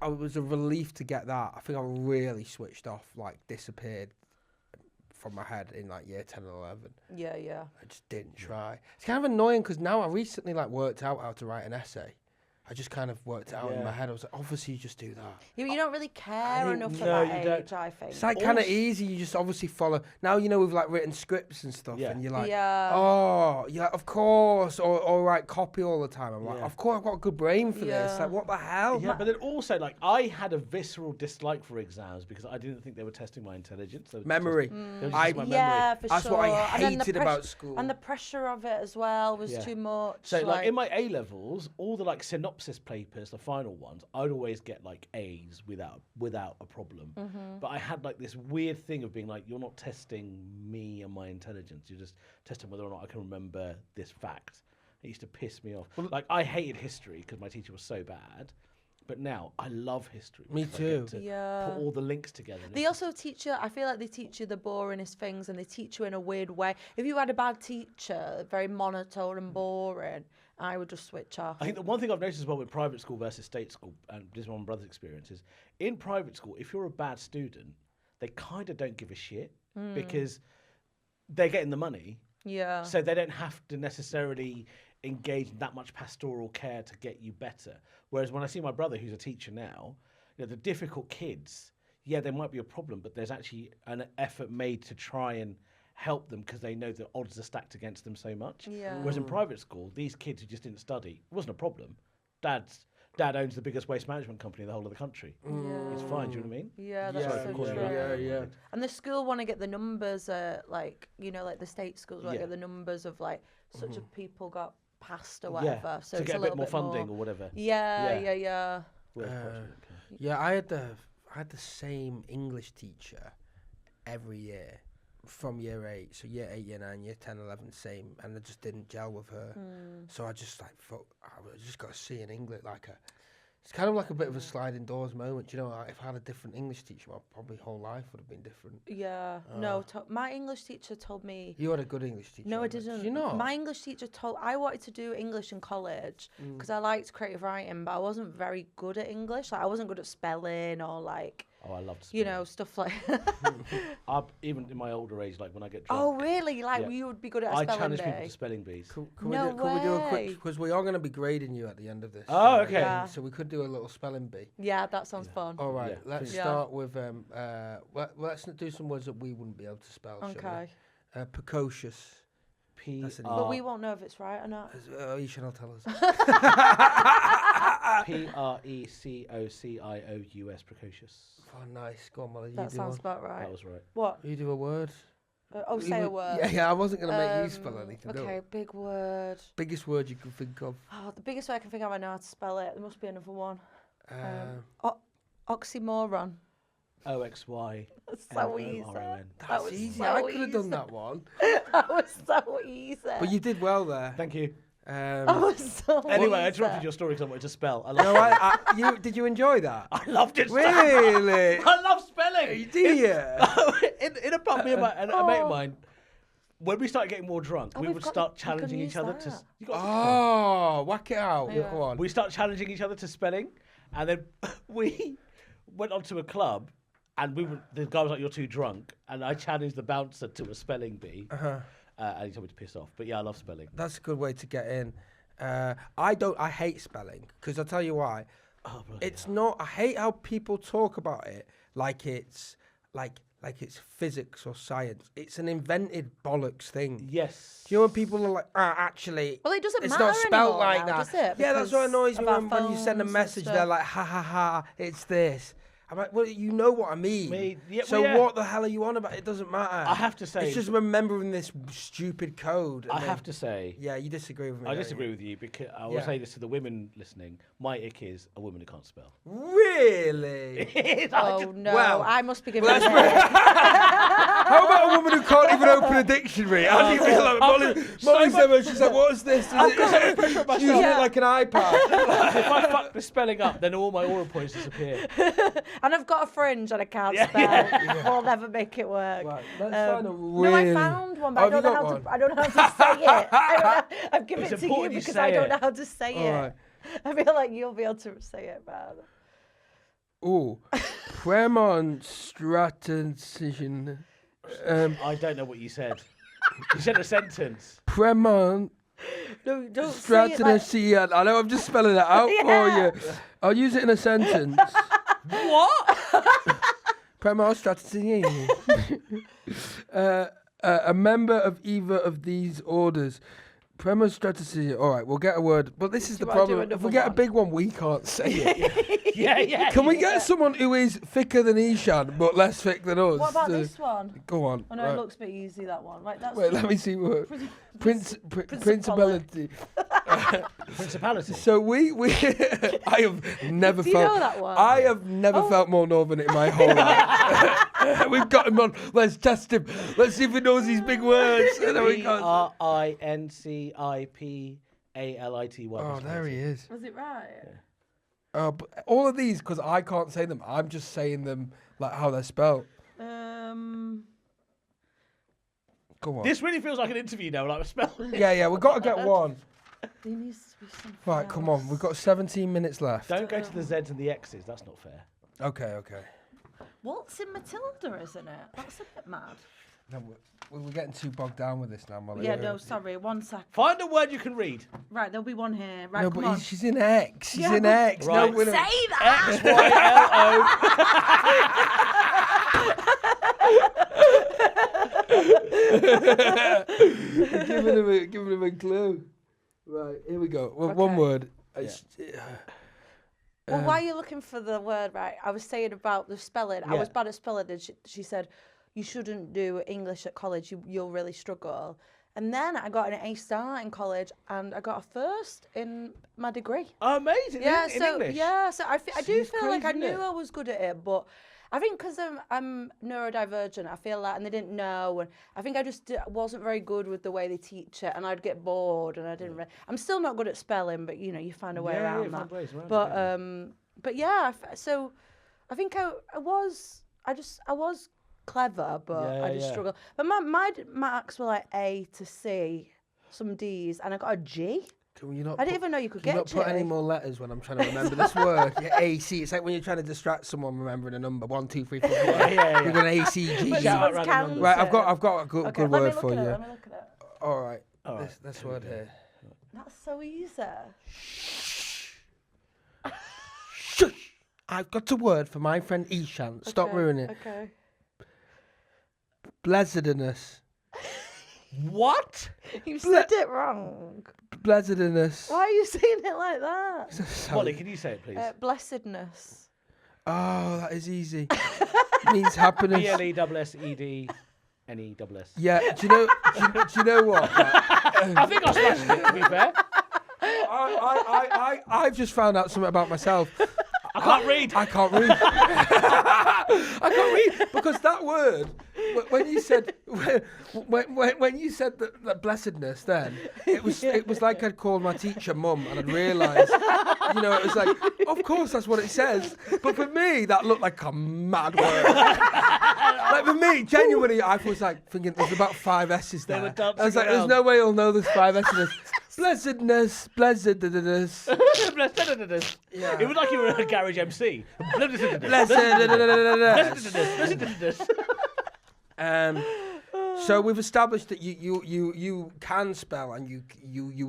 it was a relief to get that. I think I really switched off, like disappeared from my head in like year 10 and 11. Yeah, yeah. I just didn't try. It's kind of annoying because now I recently like worked out how to write an essay. I just kind of worked it out in my head. I was like, obviously you just do that. You don't really care think- enough No, at that age, I think. It's like kind of easy. You just obviously follow. Now you know we've like written scripts and stuff, and you're like, oh, yeah, of course, or write copy all the time. I'm like, of course, I've got a good brain for this. Like, what the hell? Yeah, but then also like I had a visceral dislike for exams because I didn't think they were testing my intelligence. They were Memory. They were just I- testing my Yeah, memory. for That's sure. what I And then the hated about school. And the pressure of it as well was too much. So like in my A levels, all the like synopsis papers, the final ones, I'd always get like A's without a problem. But I had like this weird thing of being like, you're not testing me and my intelligence. You're just testing whether or not I can remember this fact. It used to piss me off. Like I hated history because my teacher was so bad. But now I love history. Me because I get too. to put all the links together. They also teach you, I feel like they teach you the boringest things and they teach you in a weird way. If you had a bad teacher, very monotone and boring, I would just switch off. I think the one thing I've noticed as well with private school versus state school, and this is one of my brother's experiences, in private school, if you're a bad student, they kind of don't give a shit because they're getting the money. Yeah. So they don't have to necessarily engage in that much pastoral care to get you better. Whereas when I see my brother, who's a teacher now, the difficult kids, there might be a problem, but there's actually an effort made to try and help them because they know the odds are stacked against them so much. Yeah. Whereas in private school, these kids who just didn't study, it wasn't a problem. Dad owns the biggest waste management company in the whole of the country. It's fine, do you know what I mean? Yeah, that's so true. Yeah. And the school want to get the numbers, like the state schools want to get the numbers of like such a people got passed or whatever. So to it's get a a little bit more funding or whatever. Yeah. Yeah, I had the same English teacher every year from year 8. So year 8, year 9, year 10, 11, same. And I just didn't gel with her. So I just like, I just got a C in English. It's kind of like a bit of a sliding doors moment. You know, if I had a different English teacher, my probably whole life would have been different. Yeah. No, my English teacher told me. You had a good English teacher. No, I didn't. Did you not? My English teacher I wanted to do English in college because I liked creative writing, but I wasn't very good at English. Like I wasn't good at spelling or like. Oh, I loved spelling. Stuff like. Even in my older age, like when I get drunk. Oh, really? Like you would be good at a I spelling challenge bee? people to spelling bees. Can we do a quick, way. because we are going to be grading you at the end of this. Oh, okay. Yeah. So we could do a little spelling bee. Yeah, that sounds fun. All right, Yeah, let's please. start with let's do some words that we wouldn't be able to spell. shall we? Okay. Precocious. That's an But we won't know if it's right or not. Eshaan will tell us. Precocious, precocious. Oh, nice. Go on, Molly. You That do sounds one. about right. That was right. What? You do a word. Say a word. Yeah, I wasn't going to make you spell anything. Okay, big word. Biggest word you can think of. Oh, the biggest way I can think of, I know how to spell it. There must be another one. Uh, Oxymoron. OXY. That's so easy. MORON. That's was easy. so I could have done easy. that one. That was so easy. But you did well there. Thank you. That was so Anyway, I easy. interrupted your story because I wanted to spell. I No, love did you enjoy that? I loved it. Really? I love spelling. Do you? in a pub, me and a mate of mine, when we started getting more drunk, we we've would got start the- you can challenging use each other that. to. Oh, whack it out. Yeah. Go on. We start challenging each other to spelling, and then we went on to a club, and the guy was like, "You're too drunk," and I challenged the bouncer to a spelling bee, and he told me to piss off. But yeah, I love spelling. That's a good way to get in. I hate spelling because I'll tell you why. Oh, It's not. I hate how people talk about it like it's like it's physics or science. It's an invented bollocks thing. Yes. Do you know when people are like, actually, Well, it doesn't it's matter not spelled anymore like now, that. does it? Yeah, that's what Because annoys me of our when you send a phones and message. They're stuff. like, ha ha ha, it's this. I'm like, well, you know what I mean. Yeah, So well, yeah. what the hell are you on about? It doesn't matter. I have to say, it's just remembering this stupid code. I have to say, Yeah, you disagree with me. I don't disagree you? with you because I will Yeah. say this to the women listening. My ick is a woman who can't spell. Really? Oh no, well, I must be giving let's it. How about a woman who can't even open a dictionary. How do you feel like Molly said, she's like, what is this? She's using it like an iPad. If I fuck the spelling up, then all my oral points disappear. And I've got a fringe and I can't spell. We'll never make it work. Right, let's find a really... No, I found one, but I don't know how to say it. I've given it to you because I don't know how to say it. Right. I feel like you'll be able to say it, man. Oh, premonstratensian. I don't know what you said. You said a sentence. Premon. No, don't say it like... I know, I'm just spelling it out for you. I'll use it in a sentence. What? Premonstratensian. A member of either of these orders. Premonstratensian. All right, we'll get a word. But this is the problem. If we get a big one, we can't say it. Yeah. Can we get someone who is thicker than Eshaan, but less thick than us? What about this one? Go on. Oh, no, it looks a bit easy, that one. Right, that's Wait, let me see what. Principality. Principality. So we I have never Do you felt know that one? I have never felt more northern in my whole life. We've got him on. Let's test him. Let's see if he knows these big words. Principality. Oh, there he is. Was it right? But all of these, because I can't say them, I'm just saying them like how they're spelled. Go on. This really feels like an interview now, like a spell. Yeah, we've got to get one. There needs to be something Right, else. come on. We've got 17 minutes left. Don't go to the Z's and the X's. That's not fair. Okay. Waltz in Matilda, isn't it? That's a bit mad. No, we're getting too bogged down with this now, Molly. Yeah, no, sorry. 1 sec. Find a word you can read. Right, there'll be one here. Right, No, come but on. she's in X. She's in but- X. Right. No, Say that! Giving him a clue. Right, here we go. Well, one word. Well, why are you looking for the word, right? I was saying about the spelling. I was bad at spelling, and she said, you shouldn't do English at college. You'll really struggle. And then I got an A star in college, and I got a first in my degree. Amazing. Yeah, in so English. I do It's feel like I crazy, knew I was good at it, but I think because I'm neurodivergent, I feel like, and they didn't know, and I think I just wasn't very good with the way they teach it, and I'd get bored, and I didn't. I'm still not good at spelling, but you find a way around that. But yeah, so I think I was clever, but I just struggled. But my marks were like A to C, some D's, and I got a G. I didn't even know you could get G. Put any more letters when I'm trying to remember this word. Yeah, A, C. It's like when you're trying to distract someone remembering a number. 1, 2, 3, 4, 5. You're going A, C, G. Right, I've got a good word for you. Let me look at it. All right. This word here. That's so easy. Shush! I've got a word for my friend Eshaan. Stop ruining it. Okay. Blessedness. What? You said it wrong. Blessedness. Why are you saying it like that? Molly, can you say it, please? Blessedness. Oh, that is easy. Means happiness. BLEWDNESS. Yeah. Do you know what? I think I smashed it, to be fair. I've just found out something about myself. I can't read. I can't read. I can't read because that word, when you said when you said that blessedness, then it was like I'd called my teacher mum and I'd realised, it was like, of course that's what it says. But for me, that looked like a mad word. Like for me, genuinely, I was like thinking there's about 5 S's there. They were I was like, there's no way he'll know there's 5 S's. Blessedness. Yeah. It was like you were a garage MC. So we've established that you can spell and you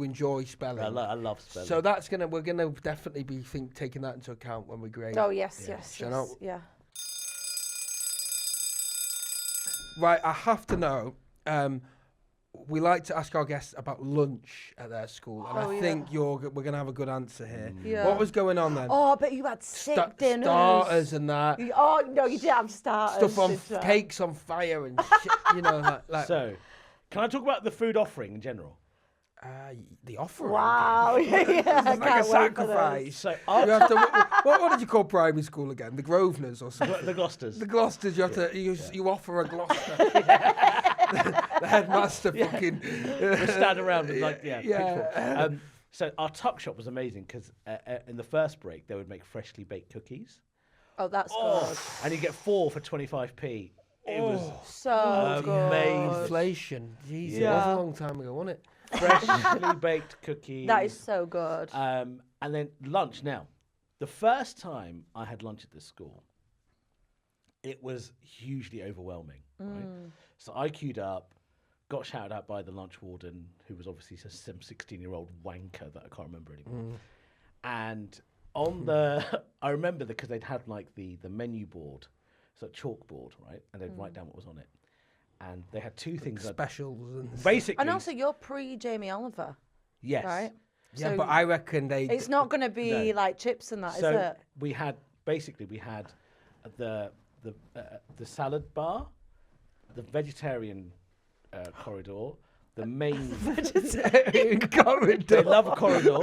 enjoy spelling. I love spelling. So we're gonna definitely be taking that into account when we grade. Oh yes. Yeah. Right, I have to know. We like to ask our guests about lunch at their school, and I think we're going to have a good answer here. Yeah. What was going on then? Oh, but you had sick dinners. Starters and that. Oh, no, you didn't have starters. Stuff on cakes on fire and shit, like. So, can I talk about the food offering in general? The offering. Wow. Yeah, It's like a sacrifice. So, You have to, what did you call primary school again? The Grosvenors or something? the Gloucesters. The Gloucesters. You have to you offer a Gloucester. The headmaster fucking... We're standing around with like, Yeah. pitchforks. So our tuck shop was amazing because in the first break, they would make freshly baked cookies. Oh, that's good. And you get 4 for 25p. It was So amazing. good. Inflation. Jesus, Yeah. that was a long time ago, wasn't it? Freshly baked cookies. That is so good. And then lunch. Now, the first time I had lunch at this school, it was hugely overwhelming. Right? So I queued up, got shouted at by the lunch warden, who was obviously some 16-year-old wanker that I can't remember anymore. And on the, I remember because they'd had like the menu board, so a chalkboard, right? And they'd write down what was on it. And they had 2 things. Specials. And Basically. And also, you're pre-Jamie Oliver, yes. right? Yeah, So but I reckon they... it's not going to be like chips and that, is So it? we had the salad bar, the vegetarian corridor, the main corridor. They love a corridor.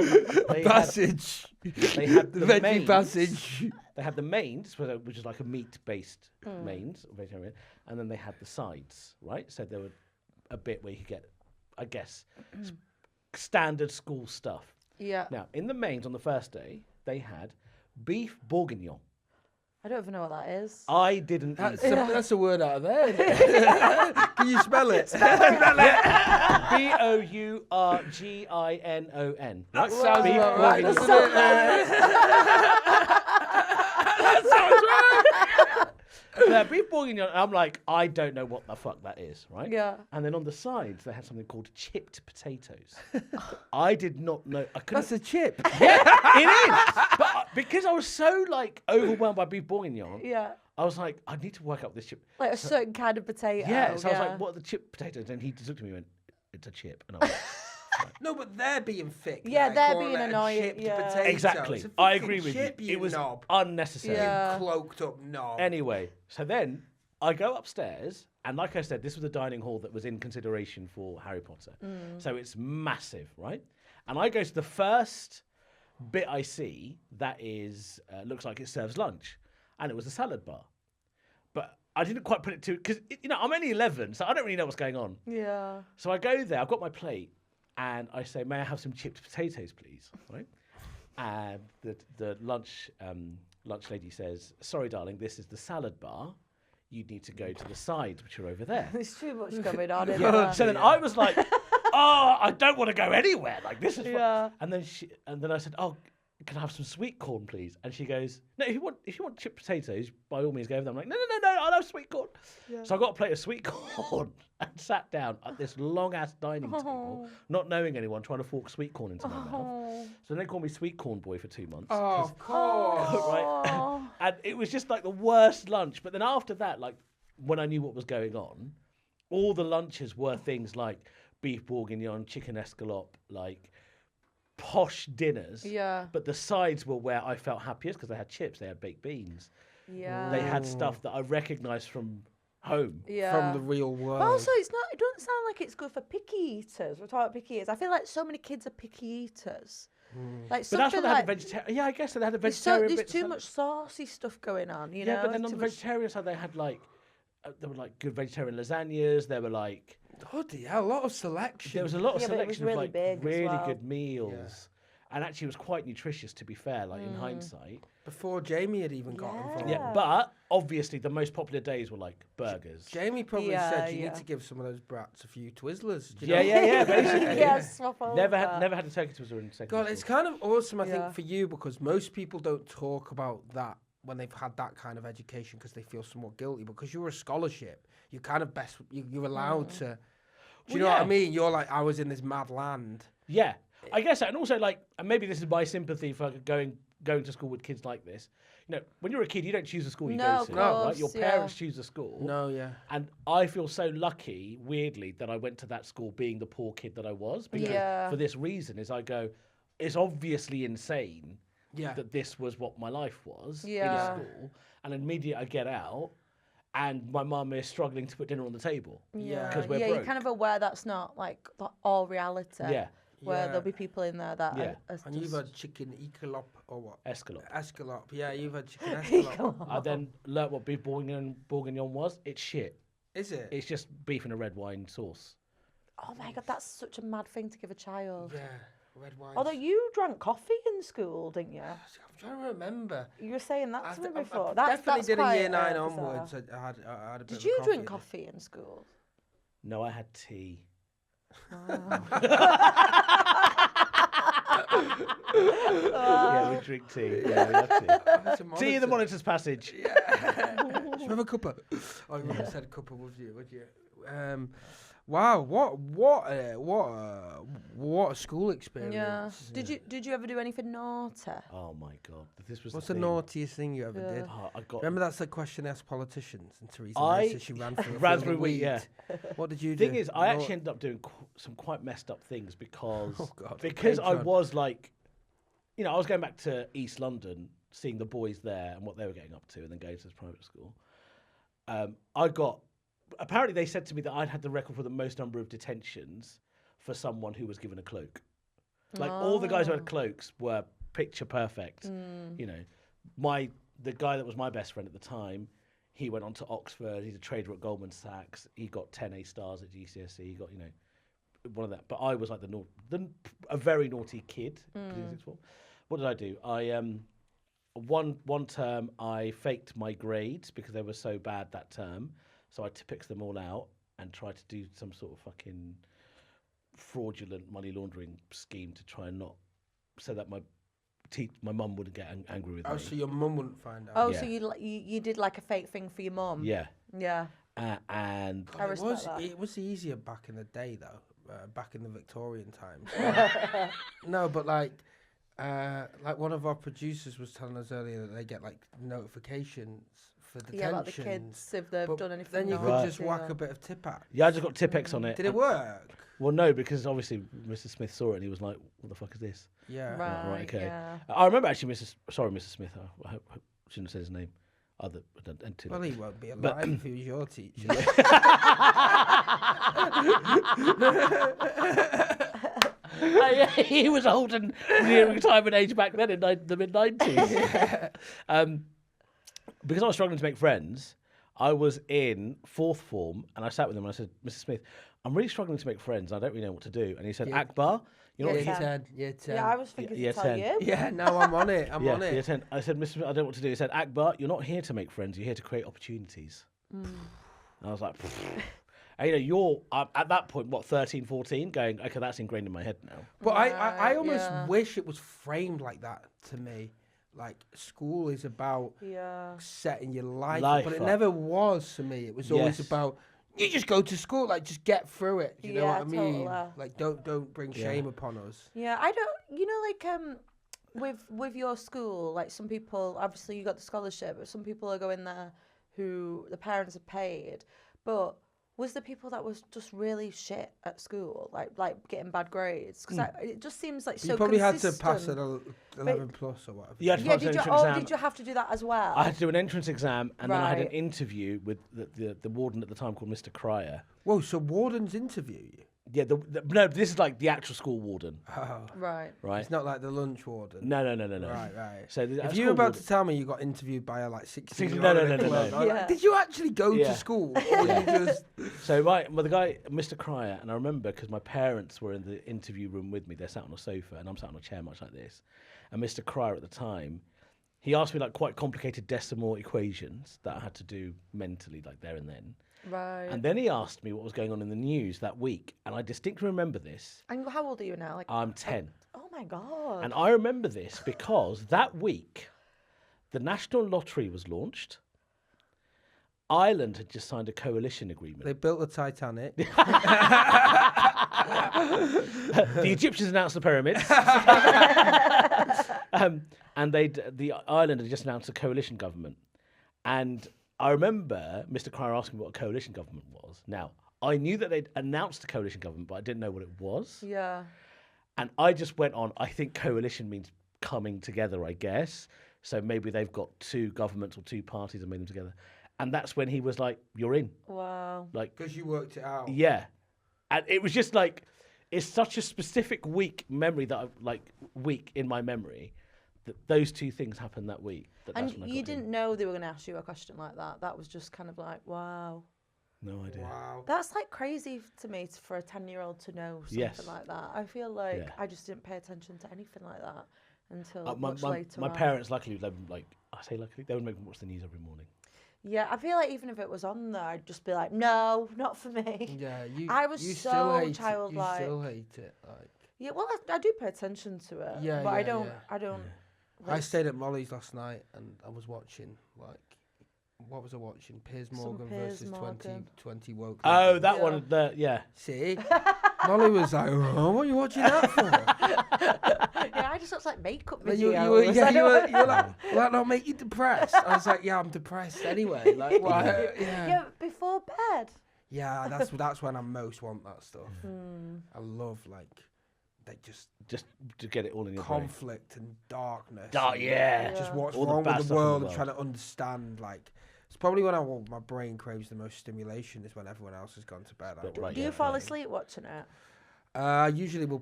Passage. They had the veggie mains. passage. They had the mains, which is like a meat-based mains, vegetarian, and then they had the sides, right? So there were a bit where you could get, I guess, standard school stuff. Yeah. Now, in the mains on the first day, they had beef bourguignon. I don't even know what that is. I didn't eat That's, it. that's a word out of there. Can you spell it? Bourguignon. That sounds Beef about right, bourguignon. doesn't it? The beef bourguignon, I'm like, I don't know what the fuck that is, right? Yeah. And then on the sides, they had something called chipped potatoes. I did not know. I couldn't. That's a chip. It is. But because I was so like overwhelmed by beef bourguignon, Yeah. I was like, I need to work out this chip. Like a certain kind of potato. Yeah. So I was like, what are the chipped potatoes? And he just looked at me and went, it's a chip. And I was like, No, but they're being thick. Yeah, like, they're calling being it a annoying, chipped yeah. potato. exactly. It's a I fucking agree with chip, you. It was knob. unnecessary. Yeah. Cloaked up knob. Anyway, so then I go upstairs, and like I said, this was a dining hall that was in consideration for Harry Potter. So it's massive, right? And I go to the first bit I see that is looks like it serves lunch, and it was a salad bar. But I didn't quite put it to because I'm only 11, so I don't really know what's going on. Yeah. So I go there, I've got my plate, and I say, "May I have some chipped potatoes, please?" Right? And the lunch lady says, "Sorry, darling, this is the salad bar. You need to go to the sides, which are over there." There's too much going on in Yeah. there. So then I was like, "Oh, I don't want to go anywhere. Like this is." Fun. Yeah. And then I said, "Oh, can I have some sweet corn, please?" And she goes, "No, if you want chipped potatoes, by all means go over there." I'm like, "No, I'll have sweet corn." Yeah. So I got a plate of sweet corn and sat down at this long ass dining table, not knowing anyone, trying to fork sweet corn into my mouth. So they called me sweet corn boy for 2 months. Oh, of course. Right? And it was just like the worst lunch. But then after that, like when I knew what was going on, all the lunches were things like beef bourguignon, chicken escalope, like posh dinners. Yeah. But the sides were where I felt happiest because they had chips, they had baked beans, Yeah. they had stuff that I recognised from home. Yeah. From the real world. But also, it doesn't sound like it's good for picky eaters. We're talking about picky eaters. I feel like so many kids are picky eaters. Like But that's what something they like had the vegetarian. Yeah, I guess they had the there's vegetarian. there's bits too and- much saucy stuff going on. You know. Yeah, but then on too the much- vegetarian side, they had like there were like good vegetarian lasagnas. There were like Bloody hell, a lot of selection. there was a lot of Yeah, but it was selection really of like big as really well. good meals, and actually it was quite nutritious. To be fair, like in hindsight. Before Jamie had even got involved. Yeah, but obviously the most popular days were like burgers. Jamie probably Yeah, said you yeah. need to give some of those brats a few Twizzlers. do you Yeah, know? yeah, basically. Yeah, swap over. Never had a turkey twizzler in secondary God, it's school. kind of awesome, I Yeah. think, for you because most people don't talk about that when they've had that kind of education because they feel somewhat guilty. Because you're a scholarship, you're kind of you're allowed to. Do you know what I yeah. mean? You're like, I was in this mad land. Yeah, I guess so. And also like, and maybe this is my sympathy for going to school with kids like this. You know, when you're a kid, you don't choose the school you No, go of to, right? course, Your yeah. parents choose the school. No, yeah. And I feel so lucky, weirdly, that I went to that school being the poor kid that I was. Because Yeah. for this reason, is I go, it's obviously insane Yeah. that this was what my life was Yeah. in school. And immediately I get out, and my mum is struggling to put dinner on the table. Yeah, 'Cause we're yeah, you're broke. kind of aware that's not like all reality. Yeah. Where Yeah. there'll be people in there that Yeah. are And you've just- had chicken ecalope or what? Escalope. Escalope. Yeah, you've had chicken escalope. I then learnt what beef bourguignon was. It's shit. Is it? It's just beef in a red wine sauce. Oh my God, that's such a mad thing to give a child. Yeah, red wine. Although you drank coffee in school, didn't you? I'm trying to remember. You were saying that to me I before. definitely did in year 9 bizarre. onwards. I had a bit Did of you coffee drink coffee in school? No, I had tea. Yeah, we drink tea. Yeah, we have tea. Tea in the monitor's passage. Yeah. Should we have a cuppa? Oh, you would have said cuppa, would you? Wow, what a school experience. Yeah. Did you ever do anything naughty? Oh my God, this was. What's the naughtiest thing you ever did? I got. Remember that's the question asked politicians, and Theresa May said she ran through ran through wheat. Yeah. What did you do? Thing is, I actually ended up doing some quite messed up things because God, I was like, I was going back to East London, seeing the boys there and what they were getting up to, and then going to this private school. Apparently, they said to me that I'd had the record for the most number of detentions for someone who was given a cloak. Like all the guys who had cloaks were picture perfect. The guy that was my best friend at the time, he went on to Oxford. He's a trader at Goldman Sachs. He got 10 A stars at GCSE. He got one of that. But I was like a very naughty kid. What did I do? I one term I faked my grades because they were so bad that term. So I picked them all out and tried to do some sort of fucking fraudulent money laundering scheme to try and not, so that my mum wouldn't get angry with me. Oh, so your mum wouldn't find out. Oh, Yeah. so you did like a fake thing for your mum? Yeah. Yeah. And I respect that. It was easier back in the day, though. Back in the Victorian times. No, but like one of our producers was telling us earlier that they get like notifications for detention. Yeah, about the kids if they've done anything. Then you could naughty, just whack a bit of Tipp-Ex. yeah, I just got Tipp-Ex on it. Did it work? Well, no, because obviously Mr. Smith saw it and he was like, "What the fuck is this?" Yeah. Right, okay. yeah. I remember actually, Mr. Smith. I hope shouldn't have said his name. Well, he won't be alive if he was your teacher. He was old and near retirement age back then in the mid-90s. Because I was struggling to make friends, I was in 4th form and I sat with him and I said, "Mr. Smith, I'm really struggling to make friends. I don't really know what to do." And he said, "Akbar, you're not Year here." 10. Year 10. Yeah, I was thinking Year to tell 10. you. Yeah, no, I'm on it. I'm on Year it. 10. I said, "Mr. Smith, I don't know what to do." He said, "Akbar, you're not here to make friends. You're here to create opportunities." And I was like, and, you're at that point, 13, 14, going, okay, that's ingrained in my head now. But I almost yeah. wish it was framed like that to me. Like, school is about setting your life up, but it up. never was to me. It was always about, you just go to school, like, just get through it. You know what I mean? Totally. Like, don't bring shame upon us. Yeah, I don't. With your school, like some people, obviously you got the scholarship, but some people are going there who the parents have paid. But was there people that was just really shit at school, like getting bad grades? Because it just seems like so. You probably had to consistent. pass an 11 plus or whatever. Yeah, Yeah, did you have to do that as well? I had to do an entrance exam, and then I had an Right. interview with the warden at the time called Mr. Cryer. Whoa, so wardens interview you? Yeah, no, this is like the actual school warden, Oh. Right. right? It's not like the lunch warden. No. Right. So If you were about to tell me you got interviewed by a 16-year-old, No. Yeah. Did you actually go to school, or you just? So the guy, Mr. Cryer, and I remember because my parents were in the interview room with me. They're sat on a sofa, and I'm sat on a chair, much like this. And Mr. Cryer at the time, he asked me like quite complicated decimal equations that I had to do mentally, like there and then. Right. And then he asked me what was going on in the news that week, and I distinctly remember this. And how old are you now? Like, I'm 10. oh my God. And I remember this because that week, the National Lottery was launched. Ireland had just signed a coalition agreement. They built the Titanic. The Egyptians announced the pyramids. And the Ireland had just announced a coalition government. And I remember Mr. Cryer asking me what a coalition government was. Now, I knew that they'd announced a coalition government, but I didn't know what it was. Yeah. And I just went on, I think coalition means coming together, I guess. So maybe they've got two governments or two parties and made them together. And that's when he was like, "You're in." Wow. Like, Because you worked it out. yeah. And it was just like, it's such a specific week memory that week in my memory that those two things happened that week. And you didn't know they were going to ask you a question like that. That was just kind of like, wow. No idea. Wow. That's like crazy to me for a 10-year-old to know something like that. I feel like I just didn't pay attention to anything like that until much later. My parents, luckily, they would make me watch the news every morning. Yeah, I feel like even if it was on there, I'd just be like, no, not for me. Yeah, I was so childlike. You still hate it, like. Yeah, well, I do pay attention to it. Yeah, but yeah, I don't. Yeah. I stayed at Molly's last night and I was watching what was I watching? Piers Morgan versus 20 Woke. Oh, that one. See, Molly was like, "Oh, what are you watching that for?" Yeah, I just looked like makeup You videos. you were like, "Will that not make you depressed?" I was like, "Yeah, I'm depressed anyway." Like, why? Yeah, before bed. Yeah, that's when I most want that stuff. I love they just to get it all in your conflict and darkness. Just what's all wrong the with the world and trying to understand. Like, it's probably when my brain craves the most stimulation is when everyone else has gone to bed. Do you fall asleep watching it? Usually I'll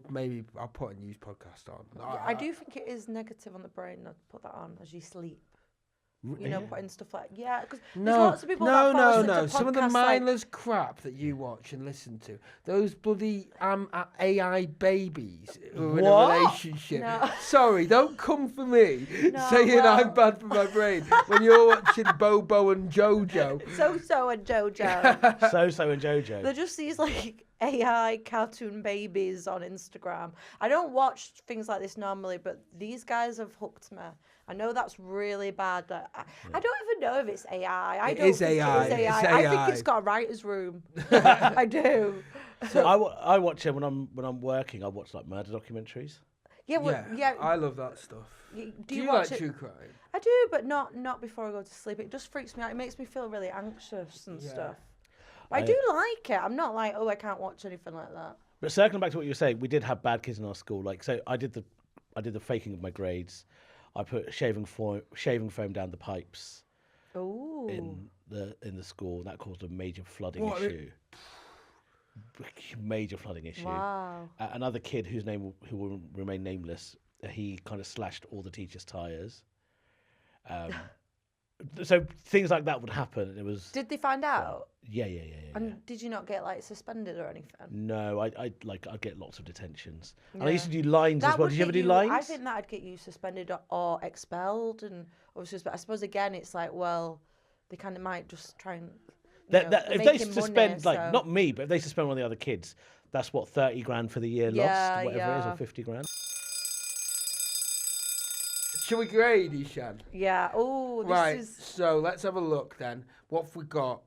put a news podcast on. I do think it is negative on the brain not to put that on as you sleep. You know, putting stuff like because there's lots of people that fall asleep to Some of the podcasts mindless crap that you watch and listen to, those bloody AI babies who are in a relationship. No. Sorry, don't come for me saying I'm bad for my brain when you're watching Bobo and Jojo. So and Jojo. So and Jojo. They're just these like AI cartoon babies on Instagram. I don't watch things like this normally, but these guys have hooked me. I know that's really bad. I don't even know if it's AI. It is AI. I think it's got a writer's room. I do. So I watch it when I'm working. I watch like murder documentaries. Yeah. I love that stuff. Do you watch like true crime? I do, but not before I go to sleep. It just freaks me out. It makes me feel really anxious and stuff. But I do like it. I'm not like, I can't watch anything like that. But circling back to what you were saying, we did have bad kids in our school. Like, so I did the faking of my grades. I put shaving foam down the pipes. Ooh. In the school. That caused a major flooding issue. Major flooding issue. Wow. Another kid who will remain nameless. He kind of slashed all the teachers' tires. So things like that would happen. And it was. Did they find out? Yeah. And did you not get like suspended or anything? No, I'd get lots of detentions. And I used to do lines as well. Did you ever do lines? I think that'd get you suspended or expelled, and obviously, I suppose again, it's like, well, they kind of might just try and. If they suspend, not me, but if they suspend one of the other kids, that's what 30 grand for the year lost, whatever it is, or 50 grand. Shall we grade, Eshaan? Yeah. Oh, right. So let's have a look then. What have we got?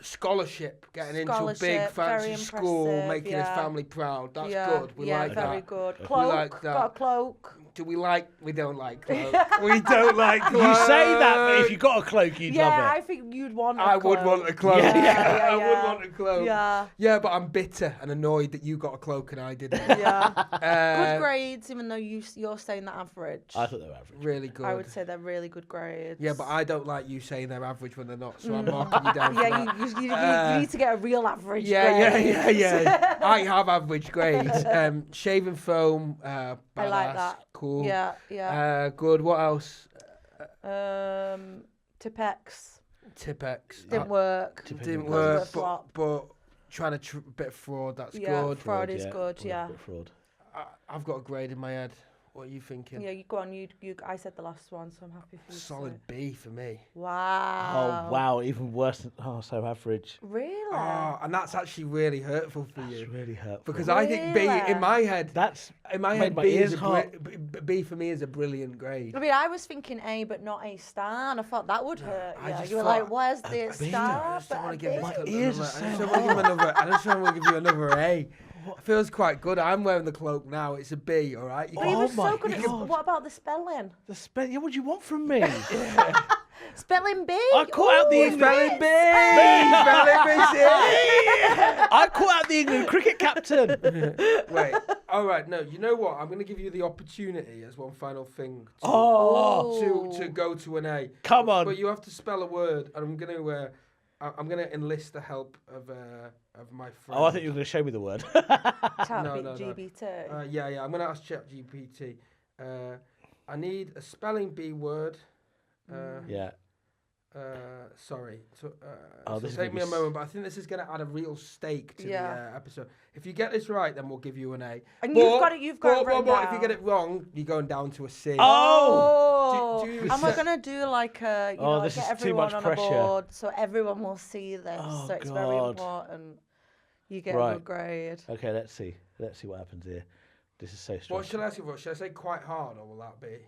Scholarship, getting into a big fancy school, making his family proud. That's good. We like that. Yeah, very good. Cloak. We like that. Got a cloak. We don't like cloak. We don't like cloak. You say that, but if you got a cloak, you'd love it. Yeah, I think you'd want a cloak. I would want a cloak. I would want a cloak. Yeah. Yeah, but I'm bitter and annoyed that you got a cloak and I didn't. Yeah. Good grades, even though you're saying that average. I thought they were average. Really good. I would say they're really good grades. Yeah, but I don't like you saying they're average when they're not, so I'm marking you down for that. You need to get a real average grade. Yeah. I have average grades. Shaving foam, badass. I like that. Cool. Yeah. Good. What else? Tipex. Didn't work. Didn't work. But trying to bit of fraud. That's good. Fraud is good. Yeah. Fraud. I've got a grade in my head. What are you thinking? Yeah, you go on. You. I said the last one, so I'm happy for you. Solid B for me. Wow. Oh wow, even worse than so average. Really? Oh, and that's actually really hurtful for you. That's really hurtful. Because I think B in my head. B for me is a brilliant grade. I mean, I was thinking A, but not A star, and I thought that would hurt. You were like, "Where's the star?" I just don't want to give my ears are so I just want to give you another A. It feels quite good. I'm wearing the cloak now. It's a B, all right? But he was so good at what about the spelling? The spelling? Yeah, what do you want from me? Spelling B? I caught out the English. Spelling B! I caught out the England cricket captain. Wait, all right, no, you know what? I'm going to give you the opportunity as one final thing to go to an A. Come on. But you have to spell a word, and I'm going to enlist the help of my friend. Oh, I think you were going to show me the word. GPT. Yeah. I'm going to ask ChatGPT. I need a spelling bee word. Yeah. Sorry. So this is take gonna me be a moment, but I think this is going to add a real stake to the episode. If you get this right, then we'll give you an A. And you've got it written down. If you get it wrong, you're going down to a C. Oh! Do And we're going to do like a, this get is too everyone much on pressure. a board so everyone will see this. Oh, so it's God. very important you get a good grade. Okay, let's see. Let's see what happens here. This is so stressful. What should I ask you for? Should I say quite hard, or will that be?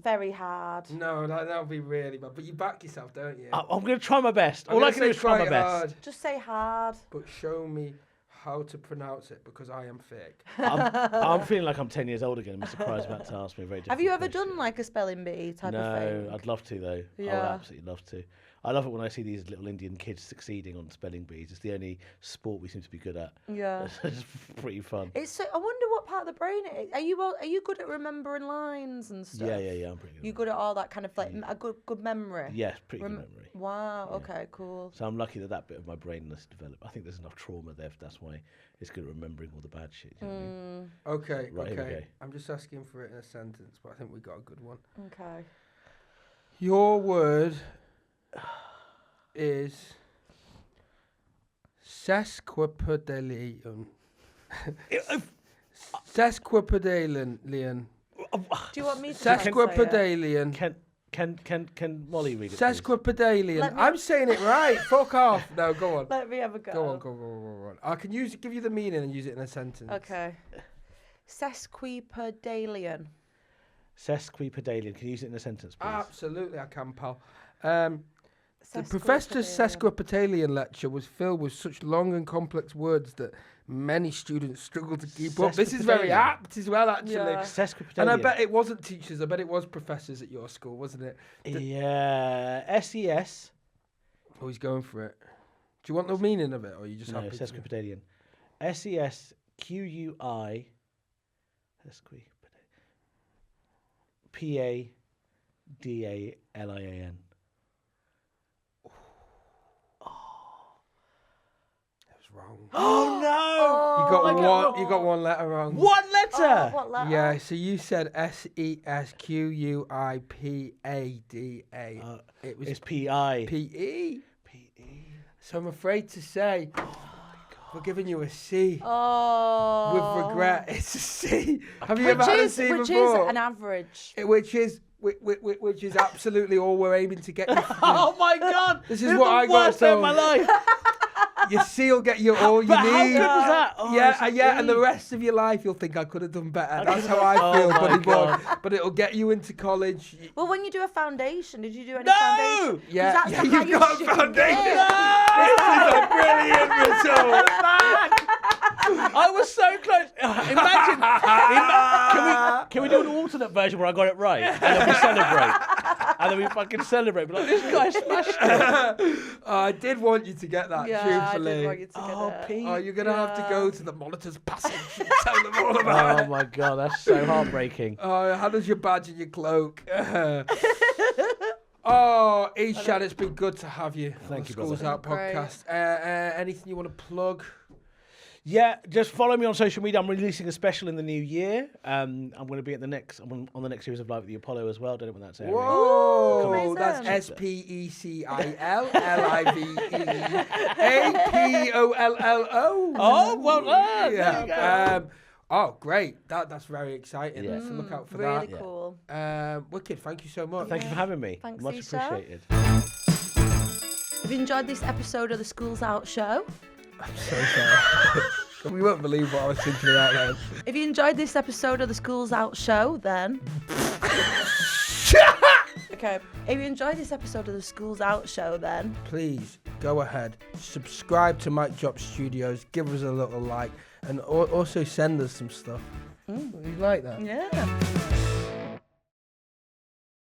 Very hard. No, that'll be really bad. But you back yourself, don't you? I'm going to try my best. All I can do is try my best. Hard, Just say hard. but show me how to pronounce it, because I am fake. I'm feeling like I'm 10 years old again. Mr. Cry's about to ask me a very difficult Have you ever question. done like a spelling bee type of thing? No, I'd love to though. I would absolutely love to. I love it when I see these little Indian kids succeeding on spelling bees. It's the only sport we seem to be good at. Yeah. It's pretty fun. It's so, I wonder what part of the brain it is. Are you good at remembering lines and stuff? Yeah, I'm pretty good. You good at all that kind of like a good memory? Yes, pretty good memory. Wow, okay, cool. So I'm lucky that bit of my brain has developed. I think there's enough trauma there. That's why it's good at remembering all the bad shit. You know what I mean? Okay, Right, here we okay. go. I'm just asking for it in a sentence, but I think we got a good one. Okay. Your word is sesquipedalian. Sesquipedalian. Do you want me to Sesquipedalian. Can Molly read it? Sesquipedalian. I'm saying it right. Fuck off. No, go on. Let me have a go. Go on. I can give you the meaning and use it in a sentence. Okay. Sesquipedalian. Sesquipedalian. Can you use it in a sentence, please? Absolutely, I can, pal. The Professor's Sesquipedalian lecture was filled with such long and complex words that many students struggled to keep up. This is very apt as well, actually. Yeah. Sesquipedalian. And I bet it wasn't teachers, I bet it was professors at your school, wasn't it? Yeah. SES. Oh, he's going for it. Do you want the meaning of it, or are you just No, happy? Sesquipedalian. SESQUI. PADALIAN. Wrong. Oh no! You got one letter wrong. One letter. Oh, what letter? Yeah, so you said SESQUIPADA. It's PI. PE. So I'm afraid to say, we're giving you a C. Oh. With regret, it's a C. Have you ever had a C which before? is an average. Which is absolutely all we're aiming to get you. Oh my God! This is what I got worst day of my life. Your C will get you all you But need. how good was that? Oh, yeah, and the rest of your life you'll think I could have done better. That's how I feel, buddy boy. But it'll get you into college. Well, when you do a foundation, did you do any No! foundation? Yeah, That's the you've highest got you a can foundation. get. This is a brilliant result. I was so close. Imagine. Can we do an alternate version where I got it right and then we celebrate? And then we fucking celebrate. But like, this guy smashed it. I did want you to get that, Yeah, truthfully. I did want you to get it. Pete. Oh, you're going to have to go to the monitor's passage and tell them all about Oh it. my God, that's so heartbreaking. Oh, how does your badge and your cloak? Oh, Eshaan, it's been good to have you. Thank you, Schools brother. Out podcast. Anything you want to plug? Yeah, just follow me on social media. I'm releasing a special in the new year. I'm going to be at the next. I'm on the next series of Live at the Apollo as well. Don't know when that's airing. Whoa, Amazing. that's SPECILLIVEAPOLLO. Oh, well done. Yeah. There you go. Oh, great. That's very exciting. Yeah. So look out for Really that. cool. Wicked, thank you so much. Thank you for having me. Thanks, Much Eshaan. appreciated. If you enjoyed this episode of the Schools Out show, I'm so sorry. We won't believe what I was thinking about then. if you enjoyed this episode of the Schools Out show, then okay. If you enjoyed this episode of the Schools Out show, then Please go ahead, subscribe to Mic Drop Studios, give us a little like, and also send us some stuff. You like that? yeah.